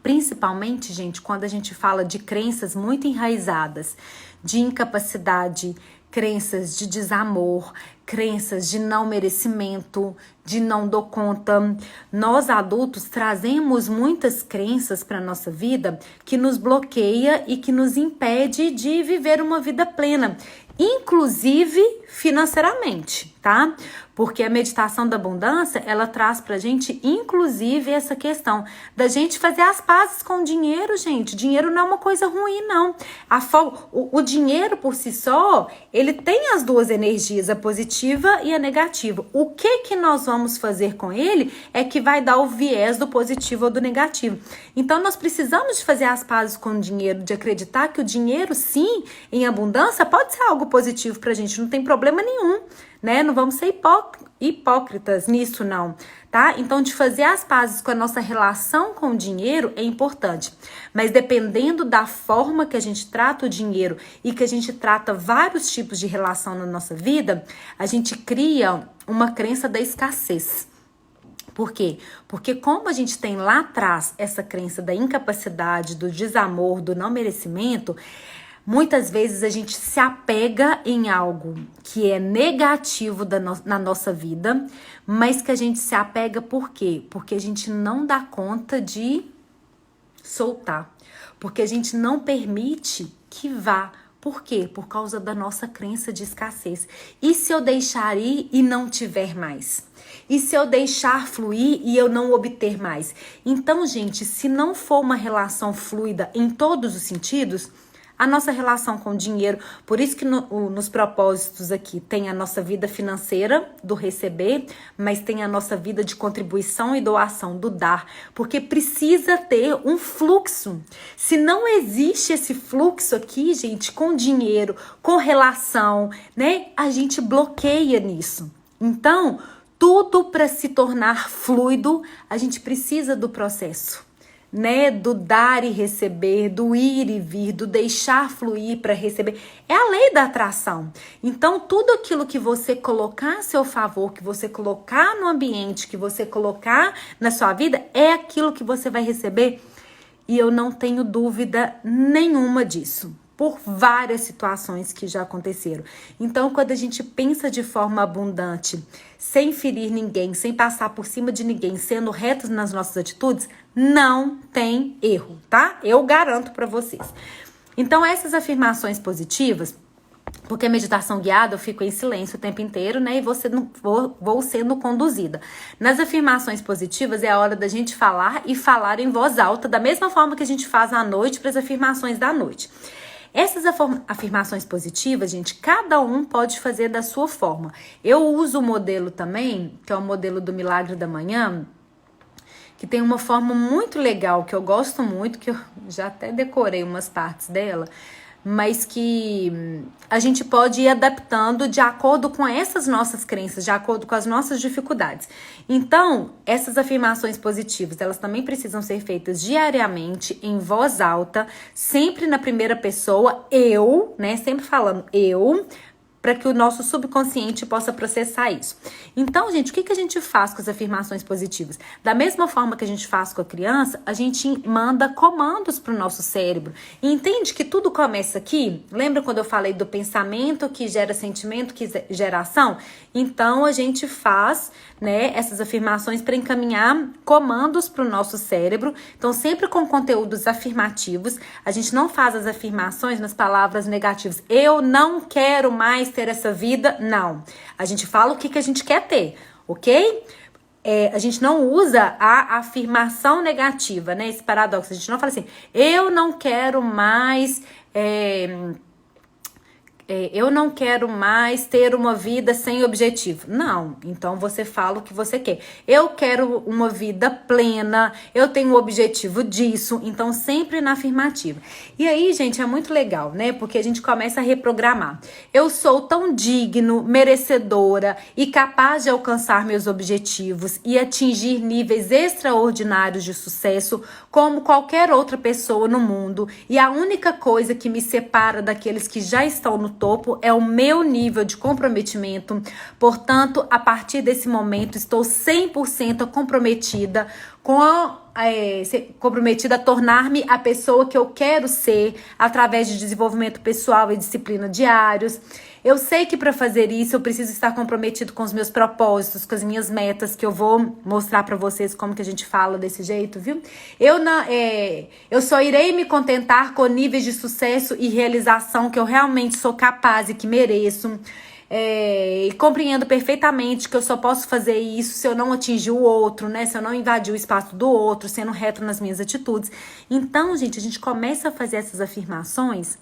Principalmente, gente, quando a gente fala de crenças muito enraizadas, de incapacidade, crenças de desamor, crenças de não merecimento, de não dou conta. Nós adultos trazemos muitas crenças para nossa vida que nos bloqueia e que nos impede de viver uma vida plena, inclusive financeiramente, tá? Porque a meditação da abundância, ela traz pra gente, inclusive, essa questão da gente fazer as pazes com o dinheiro, gente. Dinheiro não é uma coisa ruim, não. O dinheiro por si só, ele tem as duas energias, a positiva e a negativa. O que nós vamos fazer com ele é que vai dar o viés do positivo ou do negativo. Então, nós precisamos de fazer as pazes com o dinheiro, de acreditar que o dinheiro, sim, em abundância, pode ser algo positivo pra gente, não tem problema nenhum, né? Não vamos ser hipócritas nisso, não, tá? Então, de fazer as pazes com a nossa relação com o dinheiro é importante. Mas dependendo da forma que a gente trata o dinheiro e que a gente trata vários tipos de relação na nossa vida, a gente cria uma crença da escassez. Por quê? Porque como a gente tem lá atrás essa crença da incapacidade, do desamor, do não merecimento, muitas vezes a gente se apega em algo que é negativo na nossa vida, mas que a gente se apega por quê? Porque a gente não dá conta de soltar. Porque a gente não permite que vá. Por quê? Por causa da nossa crença de escassez. E se eu deixar ir e não tiver mais? E se eu deixar fluir e eu não obter mais? Então, gente, se não for uma relação fluida em todos os sentidos, a nossa relação com o dinheiro, por isso que nos propósitos aqui tem a nossa vida financeira do receber, mas tem a nossa vida de contribuição e doação do dar, porque precisa ter um fluxo. Se não existe esse fluxo aqui, gente, com dinheiro, com relação, né, a gente bloqueia nisso. Então, tudo para se tornar fluido, a gente precisa do processo, né, do dar e receber, do ir e vir, do deixar fluir para receber. É a lei da atração. Então, tudo aquilo que você colocar a seu favor, que você colocar no ambiente, que você colocar na sua vida, é aquilo que você vai receber. E eu não tenho dúvida nenhuma disso. por várias situações que já aconteceram. Então, quando a gente pensa de forma abundante, sem ferir ninguém, sem passar por cima de ninguém, sendo retos nas nossas atitudes, não tem erro, tá? Eu garanto para vocês. Então, essas afirmações positivas, porque a meditação guiada eu fico em silêncio o tempo inteiro, né? E vou sendo conduzida. Nas afirmações positivas é a hora da gente falar e falar em voz alta, da mesma forma que a gente faz à noite para as afirmações da noite. Essas afirmações positivas, gente, cada um pode fazer da sua forma. Eu uso o modelo também, que é o modelo do Milagre da Manhã, que tem uma forma muito legal, que eu gosto muito, que eu já até decorei umas partes dela, mas que a gente pode ir adaptando de acordo com essas nossas crenças, de acordo com as nossas dificuldades. Então, essas afirmações positivas, elas também precisam ser feitas diariamente, em voz alta, sempre na primeira pessoa, eu, né, sempre falando eu, para que o nosso subconsciente possa processar isso. Então, gente, o que a gente faz com as afirmações positivas? Da mesma forma que a gente faz com a criança, a gente manda comandos para o nosso cérebro. E entende que tudo começa aqui? Lembra quando eu falei do pensamento que gera sentimento, que gera ação? Então, a gente faz, né, essas afirmações para encaminhar comandos para o nosso cérebro. Então, sempre com conteúdos afirmativos. A gente não faz as afirmações nas palavras negativas. Eu não quero mais ter essa vida, não. A gente fala o que a gente quer ter, ok? A gente não usa a afirmação negativa, né? Esse paradoxo. A gente não fala assim, eu não quero mais... eu não quero mais ter uma vida sem objetivo. Não, então você fala o que você quer. Eu quero uma vida plena, eu tenho o objetivo disso, então sempre na afirmativa. E aí, gente, é muito legal, né? Porque a gente começa a reprogramar. Eu sou tão digno, merecedora e capaz de alcançar meus objetivos e atingir níveis extraordinários de sucesso como qualquer outra pessoa no mundo. E a única coisa que me separa daqueles que já estão no topo é o meu nível de comprometimento. Portanto, a partir desse momento, estou 100% comprometida comprometida a tornar-me a pessoa que eu quero ser através de desenvolvimento pessoal e disciplina diários. Eu sei que para fazer isso eu preciso estar comprometido com os meus propósitos, com as minhas metas, que eu vou mostrar para vocês como que a gente fala desse jeito, viu? Eu só irei me contentar com níveis de sucesso e realização que eu realmente sou capaz e que mereço. E compreendo perfeitamente que eu só posso fazer isso se eu não atingir o outro, né? Se eu não invadir o espaço do outro, sendo reto nas minhas atitudes. Então, gente, a gente começa a fazer essas afirmações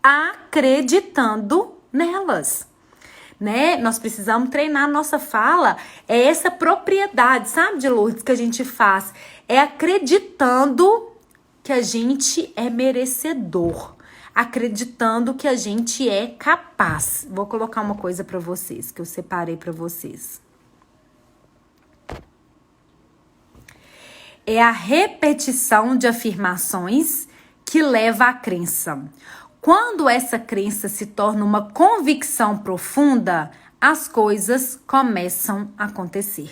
acreditando nelas, né? Nós precisamos treinar a nossa fala. É essa propriedade, sabe, de Lourdes, que a gente faz. É acreditando que a gente é merecedor. Acreditando que a gente é capaz. Vou colocar uma coisa para vocês, que eu separei para vocês. É a repetição de afirmações que leva à crença. Quando essa crença se torna uma convicção profunda, as coisas começam a acontecer.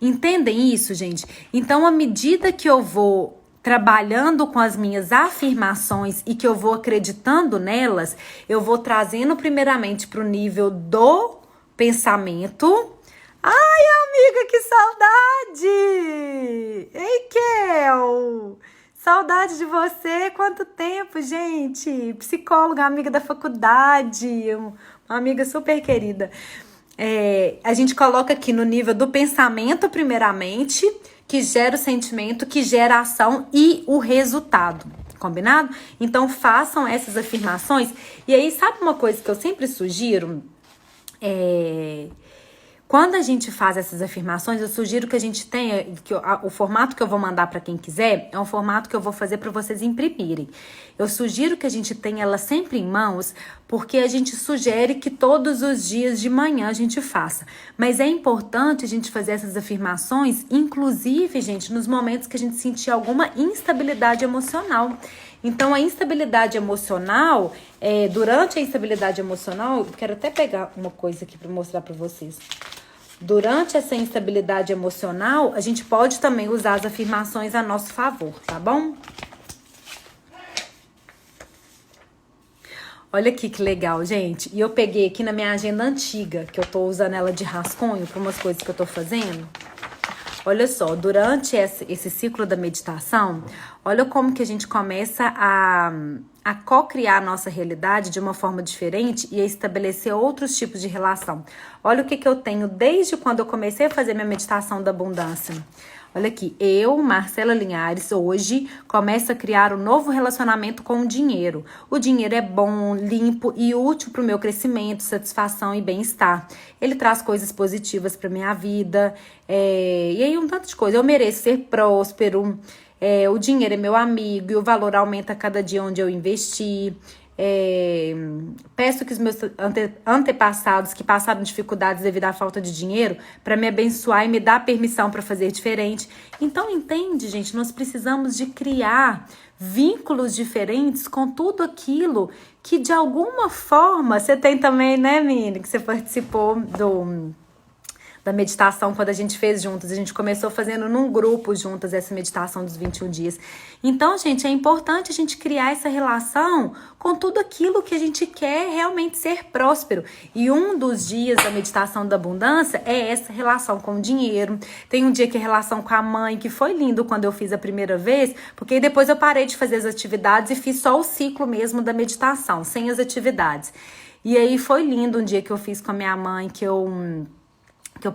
Entendem isso, gente? Então, à medida que eu vou trabalhando com as minhas afirmações e que eu vou acreditando nelas, eu vou trazendo primeiramente para o nível do pensamento. Ai, amiga, que saudade! Ei, Kel! Saudade de você! Quanto tempo, gente! Psicóloga, amiga da faculdade, uma amiga super querida. A gente coloca aqui no nível do pensamento primeiramente, que gera o sentimento, que gera a ação e o resultado, combinado? Então, façam essas afirmações. E aí, sabe uma coisa que eu sempre sugiro? Quando a gente faz essas afirmações, eu sugiro que a gente tenha, o formato que eu vou mandar para quem quiser, é um formato que eu vou fazer para vocês imprimirem. Eu sugiro que a gente tenha ela sempre em mãos, porque a gente sugere que todos os dias de manhã a gente faça. Mas é importante a gente fazer essas afirmações, inclusive, gente, nos momentos que a gente sentir alguma instabilidade emocional. Então, a instabilidade emocional, durante a instabilidade emocional, eu quero até pegar uma coisa aqui para mostrar para vocês. Durante essa instabilidade emocional, a gente pode também usar as afirmações a nosso favor, tá bom? Olha aqui que legal, gente. E eu peguei aqui na minha agenda antiga, que eu tô usando ela de rascunho para umas coisas que eu tô fazendo. Olha só, durante esse ciclo da meditação, olha como que a gente começa a co-criar a nossa realidade de uma forma diferente e a estabelecer outros tipos de relação. Olha o que eu tenho desde quando eu comecei a fazer minha meditação da abundância. Olha aqui, eu, Marcela Linhares, hoje começo a criar um novo relacionamento com o dinheiro. O dinheiro é bom, limpo e útil para o meu crescimento, satisfação e bem-estar. Ele traz coisas positivas para minha vida, e aí um tanto de coisa. Eu mereço ser próspero, o dinheiro é meu amigo e o valor aumenta a cada dia onde eu investi. Peço que os meus antepassados que passaram dificuldades devido à falta de dinheiro para me abençoar e me dar permissão para fazer diferente. Então, entende, gente? Nós precisamos de criar vínculos diferentes com tudo aquilo que de alguma forma você tem também, né, Mini? Que você participou da meditação quando a gente fez juntas. A gente começou fazendo num grupo juntas essa meditação dos 21 dias. Então, gente, é importante a gente criar essa relação com tudo aquilo que a gente quer realmente ser próspero. E um dos dias da meditação da abundância é essa relação com o dinheiro. Tem um dia que é relação com a mãe, que foi lindo quando eu fiz a primeira vez, porque depois eu parei de fazer as atividades e fiz só o ciclo mesmo da meditação, sem as atividades. E aí foi lindo um dia que eu fiz com a minha mãe, que eu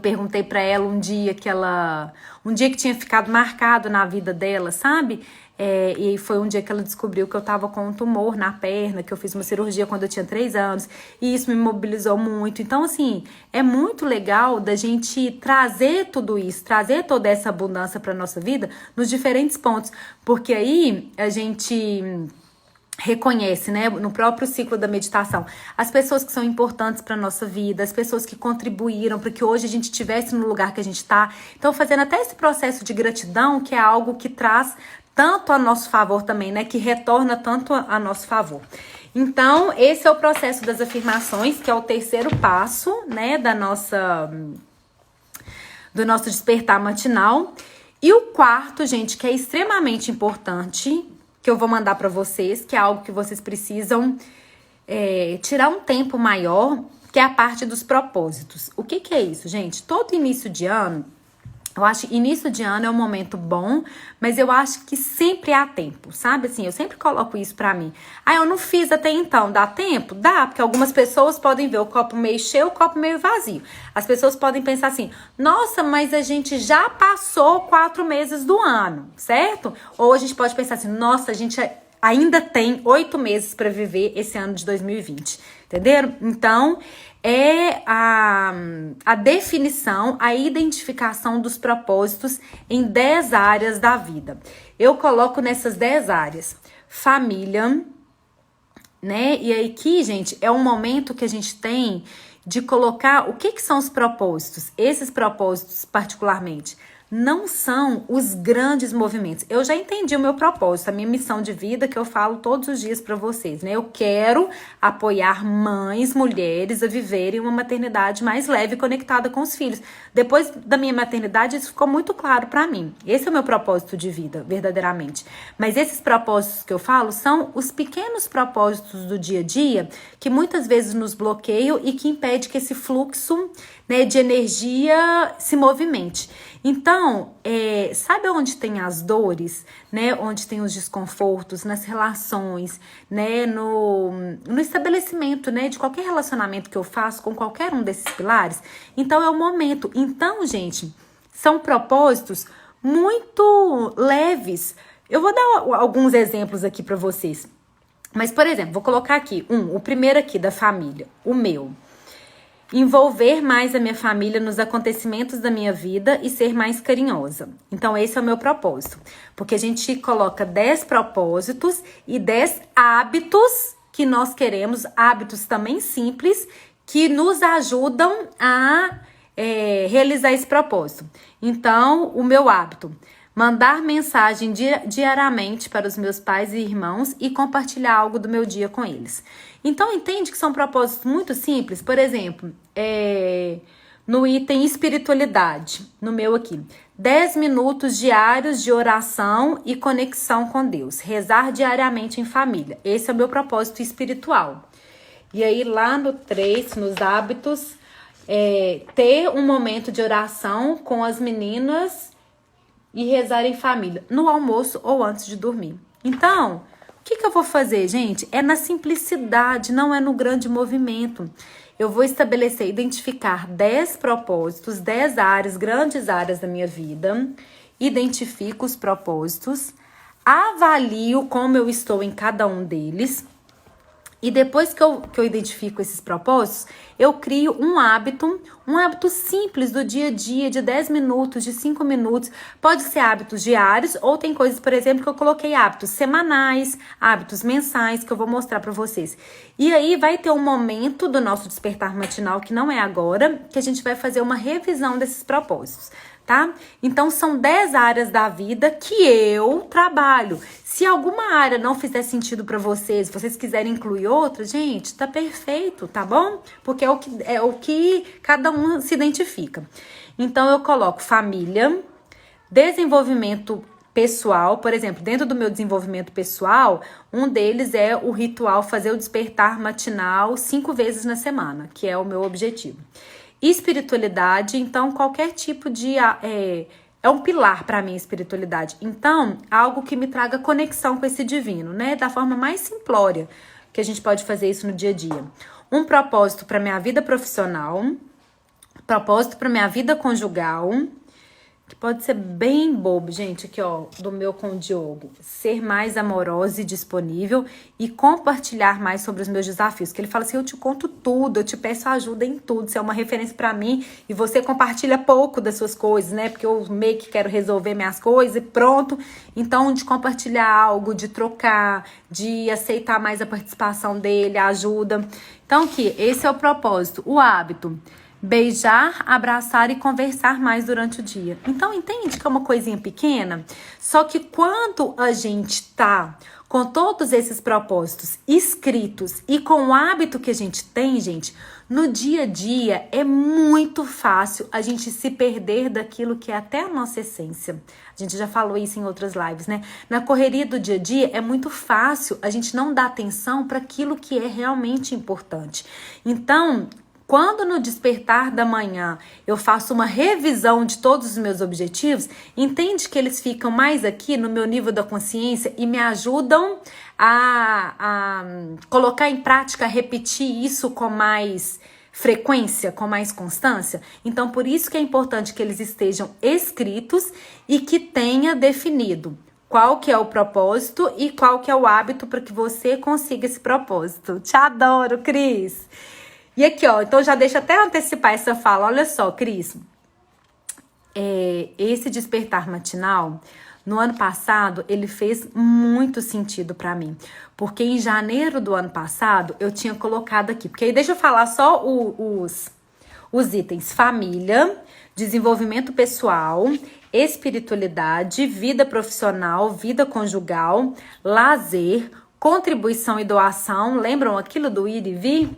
perguntei pra ela um dia que tinha ficado marcado na vida dela, sabe? E foi um dia que ela descobriu que eu tava com um tumor na perna, que eu fiz uma cirurgia quando eu tinha 3 anos, e isso me mobilizou muito. Então, assim, é muito legal da gente trazer tudo isso, trazer toda essa abundância pra nossa vida nos diferentes pontos, porque aí a gente reconhece, né, no próprio ciclo da meditação, as pessoas que são importantes para nossa vida, as pessoas que contribuíram para que hoje a gente estivesse no lugar que a gente está. Então, fazendo até esse processo de gratidão, que é algo que traz tanto a nosso favor também, né, que retorna tanto a nosso favor. Então, esse é o processo das afirmações, que é o terceiro passo, né, do nosso despertar matinal. E o quarto, gente, que é extremamente importante, que eu vou mandar para vocês, que é algo que vocês precisam tirar um tempo maior, que é a parte dos propósitos. O que é isso, gente? Todo início de ano, eu acho que início de ano é um momento bom, mas eu acho que sempre há tempo, sabe? Assim, eu sempre coloco isso pra mim. Eu não fiz até então, dá tempo? Dá, porque algumas pessoas podem ver o copo meio cheio, o copo meio vazio. As pessoas podem pensar assim, nossa, mas a gente já passou 4 meses do ano, certo? Ou a gente pode pensar assim, nossa, a gente ainda tem 8 meses para viver esse ano de 2020, entenderam? Então, é a definição, a identificação dos propósitos em 10 áreas da vida. Eu coloco nessas 10 áreas família, né? E aí aqui, gente, é um momento que a gente tem de colocar o que são os propósitos. Esses propósitos, particularmente, não são os grandes movimentos. Eu já entendi o meu propósito, a minha missão de vida, que eu falo todos os dias para vocês, né? Eu quero apoiar mães, mulheres a viverem uma maternidade mais leve e conectada com os filhos. Depois da minha maternidade, isso ficou muito claro para mim. Esse é o meu propósito de vida, verdadeiramente. Mas esses propósitos que eu falo são os pequenos propósitos do dia a dia que muitas vezes nos bloqueiam e que impede que esse fluxo, né, de energia se movimente. Então, sabe onde tem as dores, né? Onde tem os desconfortos, nas relações, né? No estabelecimento, né? De qualquer relacionamento que eu faço com qualquer um desses pilares. Então, é o momento. Então, gente, são propósitos muito leves. Eu vou dar alguns exemplos aqui para vocês. Mas, por exemplo, vou colocar aqui o primeiro aqui da família, o meu. Envolver mais a minha família nos acontecimentos da minha vida e ser mais carinhosa. Então, esse é o meu propósito. Porque a gente coloca 10 propósitos e 10 hábitos que nós queremos, hábitos também simples, que nos ajudam a realizar esse propósito. Então, o meu hábito: mandar mensagem diariamente para os meus pais e irmãos e compartilhar algo do meu dia com eles. Então, entende que são propósitos muito simples? Por exemplo, no item espiritualidade, no meu aqui, 10 minutos diários de oração e conexão com Deus. Rezar diariamente em família. Esse é o meu propósito espiritual. E aí lá no 3, nos hábitos, ter um momento de oração com as meninas e rezar em família, no almoço ou antes de dormir. Então, o que eu vou fazer, gente? É na simplicidade, não é no grande movimento. Eu vou estabelecer, identificar 10 propósitos, 10 áreas, grandes áreas da minha vida. Identifico os propósitos, avalio como eu estou em cada um deles. E depois que eu identifico esses propósitos, eu crio um hábito simples do dia a dia, de 10 minutos, de 5 minutos. Pode ser hábitos diários, ou tem coisas, por exemplo, que eu coloquei hábitos semanais, hábitos mensais, que eu vou mostrar para vocês. E aí vai ter um momento do nosso despertar matinal, que não é agora, que a gente vai fazer uma revisão desses propósitos, tá? Então, são 10 áreas da vida que eu trabalho. Se alguma área não fizer sentido para vocês, se vocês quiserem incluir outra, gente, tá perfeito, tá bom? Porque é o que cada um se identifica. Então, eu coloco família, desenvolvimento pessoal. Por exemplo, dentro do meu desenvolvimento pessoal, um deles é o ritual fazer o despertar matinal 5 vezes na semana, que é o meu objetivo. Espiritualidade, então, qualquer tipo de... É um pilar para mim, a espiritualidade. Então, algo que me traga conexão com esse divino, né? Da forma mais simplória que a gente pode fazer isso no dia a dia. Um propósito para minha vida profissional, propósito para minha vida conjugal, que pode ser bem bobo, gente, aqui ó, do meu com o Diogo. Ser mais amorosa e disponível e compartilhar mais sobre os meus desafios. Que ele fala assim, eu te conto tudo, eu te peço ajuda em tudo, você é uma referência pra mim e você compartilha pouco das suas coisas, né? Porque eu meio que quero resolver minhas coisas e pronto. Então, de compartilhar algo, de trocar, de aceitar mais a participação dele, a ajuda. Então, aqui, esse é o propósito, o hábito. Beijar, abraçar e conversar mais durante o dia. Então, entende que é uma coisinha pequena? Só que quando a gente tá com todos esses propósitos escritos e com o hábito que a gente tem, gente, no dia a dia é muito fácil a gente se perder daquilo que é até a nossa essência. A gente já falou isso em outras lives, né? Na correria do dia a dia é muito fácil a gente não dar atenção para aquilo que é realmente importante. Então, quando no despertar da manhã eu faço uma revisão de todos os meus objetivos, entende que eles ficam mais aqui no meu nível da consciência e me ajudam a colocar em prática, a repetir isso com mais frequência, com mais constância? Então, por isso que é importante que eles estejam escritos e que tenha definido qual que é o propósito e qual que é o hábito para que você consiga esse propósito. Te adoro, Cris! E aqui, ó, então já deixa até antecipar essa fala. Olha só, Cris, esse despertar matinal, no ano passado, ele fez muito sentido pra mim. Porque em janeiro do ano passado, eu tinha colocado aqui. Porque aí deixa eu falar só os itens. Família, desenvolvimento pessoal, espiritualidade, vida profissional, vida conjugal, lazer, contribuição e doação. Lembram aquilo do ir e vir?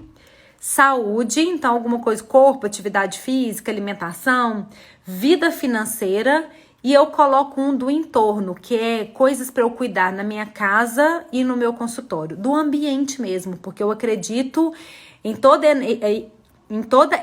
Saúde, então alguma coisa, corpo, atividade física, alimentação, vida financeira, e eu coloco um do entorno, que é coisas para eu cuidar na minha casa e no meu consultório, do ambiente mesmo, porque eu acredito em toda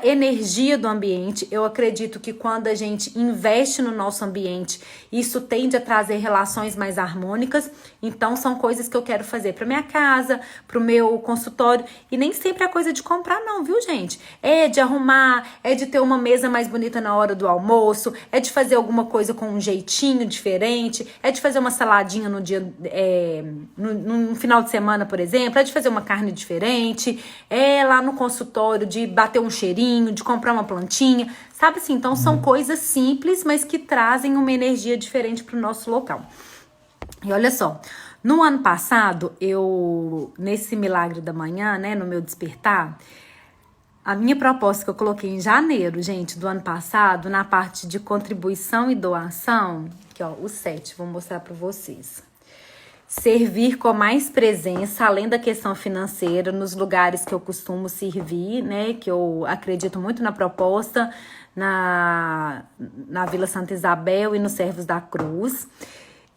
energia do ambiente. Eu acredito que quando a gente investe no nosso ambiente, isso tende a trazer relações mais harmônicas. Então, são coisas que eu quero fazer para minha casa, para o meu consultório. E nem sempre é coisa de comprar não, viu, gente? É de arrumar, é de ter uma mesa mais bonita na hora do almoço, é de fazer alguma coisa com um jeitinho diferente, é de fazer uma saladinha no dia, no final de semana, por exemplo, é de fazer uma carne diferente, é lá no consultório de bater um cheirinho, de comprar uma plantinha, sabe assim? Então, são coisas simples, mas que trazem uma energia diferente para o nosso local. E olha só, no ano passado, nesse milagre da manhã, né, no meu despertar, a minha proposta que eu coloquei em janeiro, gente, do ano passado, na parte de contribuição e doação, aqui ó, o 7, vou mostrar para vocês. Servir com mais presença, além da questão financeira, nos lugares que eu costumo servir, né, que eu acredito muito na proposta, na Vila Santa Isabel e nos Servos da Cruz.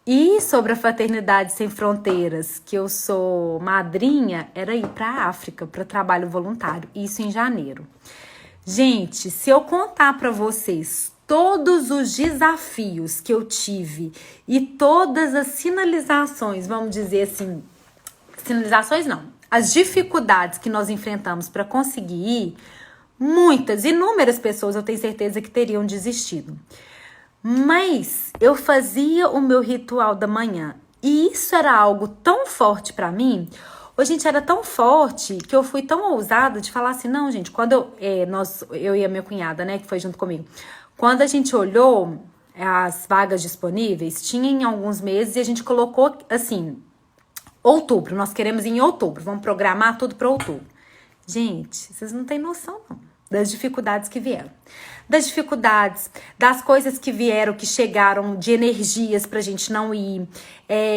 E sobre a Fraternidade Sem Fronteiras, que eu sou madrinha, era ir para a África, para trabalho voluntário, isso em janeiro. Gente, se eu contar para vocês todos os desafios que eu tive e todas as sinalizações, vamos dizer assim, sinalizações não, as dificuldades que nós enfrentamos para conseguir ir, muitas, inúmeras pessoas eu tenho certeza que teriam desistido. Mas eu fazia o meu ritual da manhã e isso era algo tão forte para mim. Ô, gente, era tão forte que eu fui tão ousada de falar assim, não, gente, quando eu e a minha cunhada, né, que foi junto comigo, quando a gente olhou as vagas disponíveis, tinha em alguns meses e a gente colocou assim, outubro, nós queremos ir em outubro, vamos programar tudo para outubro. Gente, vocês não têm noção, não, das dificuldades que vieram. Das dificuldades, das coisas que vieram, que chegaram, de energias pra gente não ir,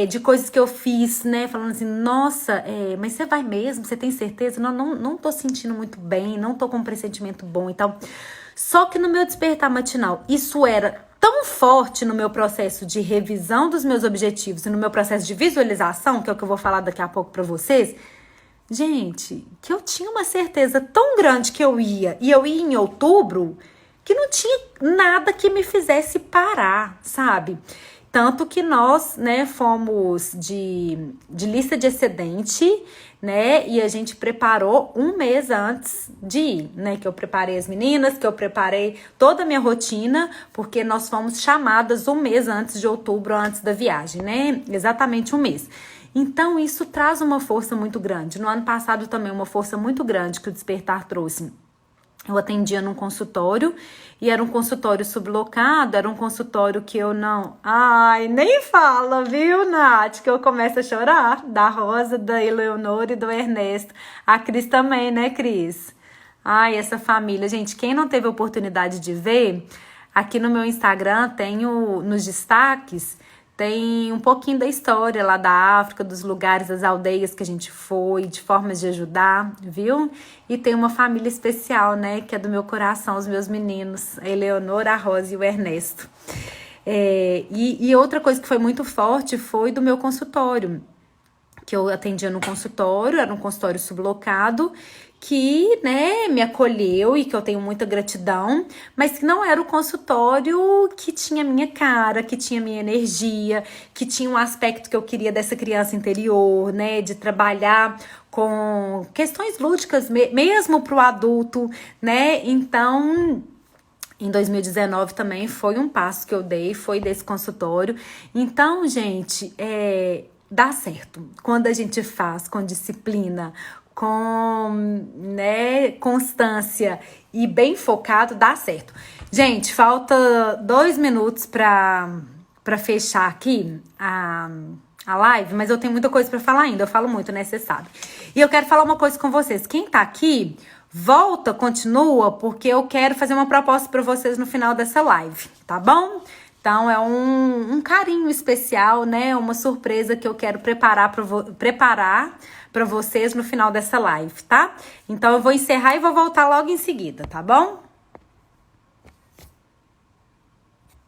de coisas que eu fiz, né, falando assim, nossa, mas você vai mesmo? Você tem certeza? Não tô sentindo muito bem, não tô com um pressentimento bom e tal. Só que no meu despertar matinal, isso era tão forte no meu processo de revisão dos meus objetivos e no meu processo de visualização, que é o que eu vou falar daqui a pouco pra vocês, gente, que eu tinha uma certeza tão grande que eu ia, e eu ia em outubro, que não tinha nada que me fizesse parar, sabe? Tanto que nós, né, fomos de lista de excedente, né, e a gente preparou um mês antes de ir, né, que eu preparei as meninas, que eu preparei toda a minha rotina, porque nós fomos chamadas um mês antes de outubro, antes da viagem, né, exatamente um mês. Então, isso traz uma força muito grande. No ano passado também, uma força muito grande que o Despertar trouxe. Eu atendia num consultório e era um consultório sublocado, era um consultório que eu não... Ai, nem fala, viu, Nath? Que eu começo a chorar. Da Rosa, da Eleonora e do Ernesto. A Cris também, né, Cris? Ai, essa família. Gente, quem não teve a oportunidade de ver, aqui no meu Instagram tenho nos destaques... Tem um pouquinho da história lá da África, dos lugares, das aldeias que a gente foi, de formas de ajudar, viu? E tem uma família especial, né, que é do meu coração, os meus meninos, a Eleonora, a Rosa e o Ernesto. E outra coisa que foi muito forte foi do meu consultório, que eu atendia no consultório, era um consultório sublocado, que, né, me acolheu e que eu tenho muita gratidão, mas que não era o consultório que tinha minha cara, que tinha minha energia, que tinha um aspecto que eu queria dessa criança interior, né, de trabalhar com questões lúdicas mesmo para o adulto, né, então... Em 2019 também foi um passo que eu dei, foi desse consultório. Então, gente, dá certo. Quando a gente faz com disciplina, com, né, constância e bem focado, dá certo. Gente, falta 2 minutos para fechar aqui a live, mas eu tenho muita coisa para falar ainda. Eu falo muito, né? Você sabe. E eu quero falar uma coisa com vocês. Quem tá aqui... Volta, continua, porque eu quero fazer uma proposta para vocês no final dessa live, tá bom? Então, é um carinho especial, né? Uma surpresa que eu quero preparar para vocês no final dessa live, tá? Então, eu vou encerrar e vou voltar logo em seguida, tá bom?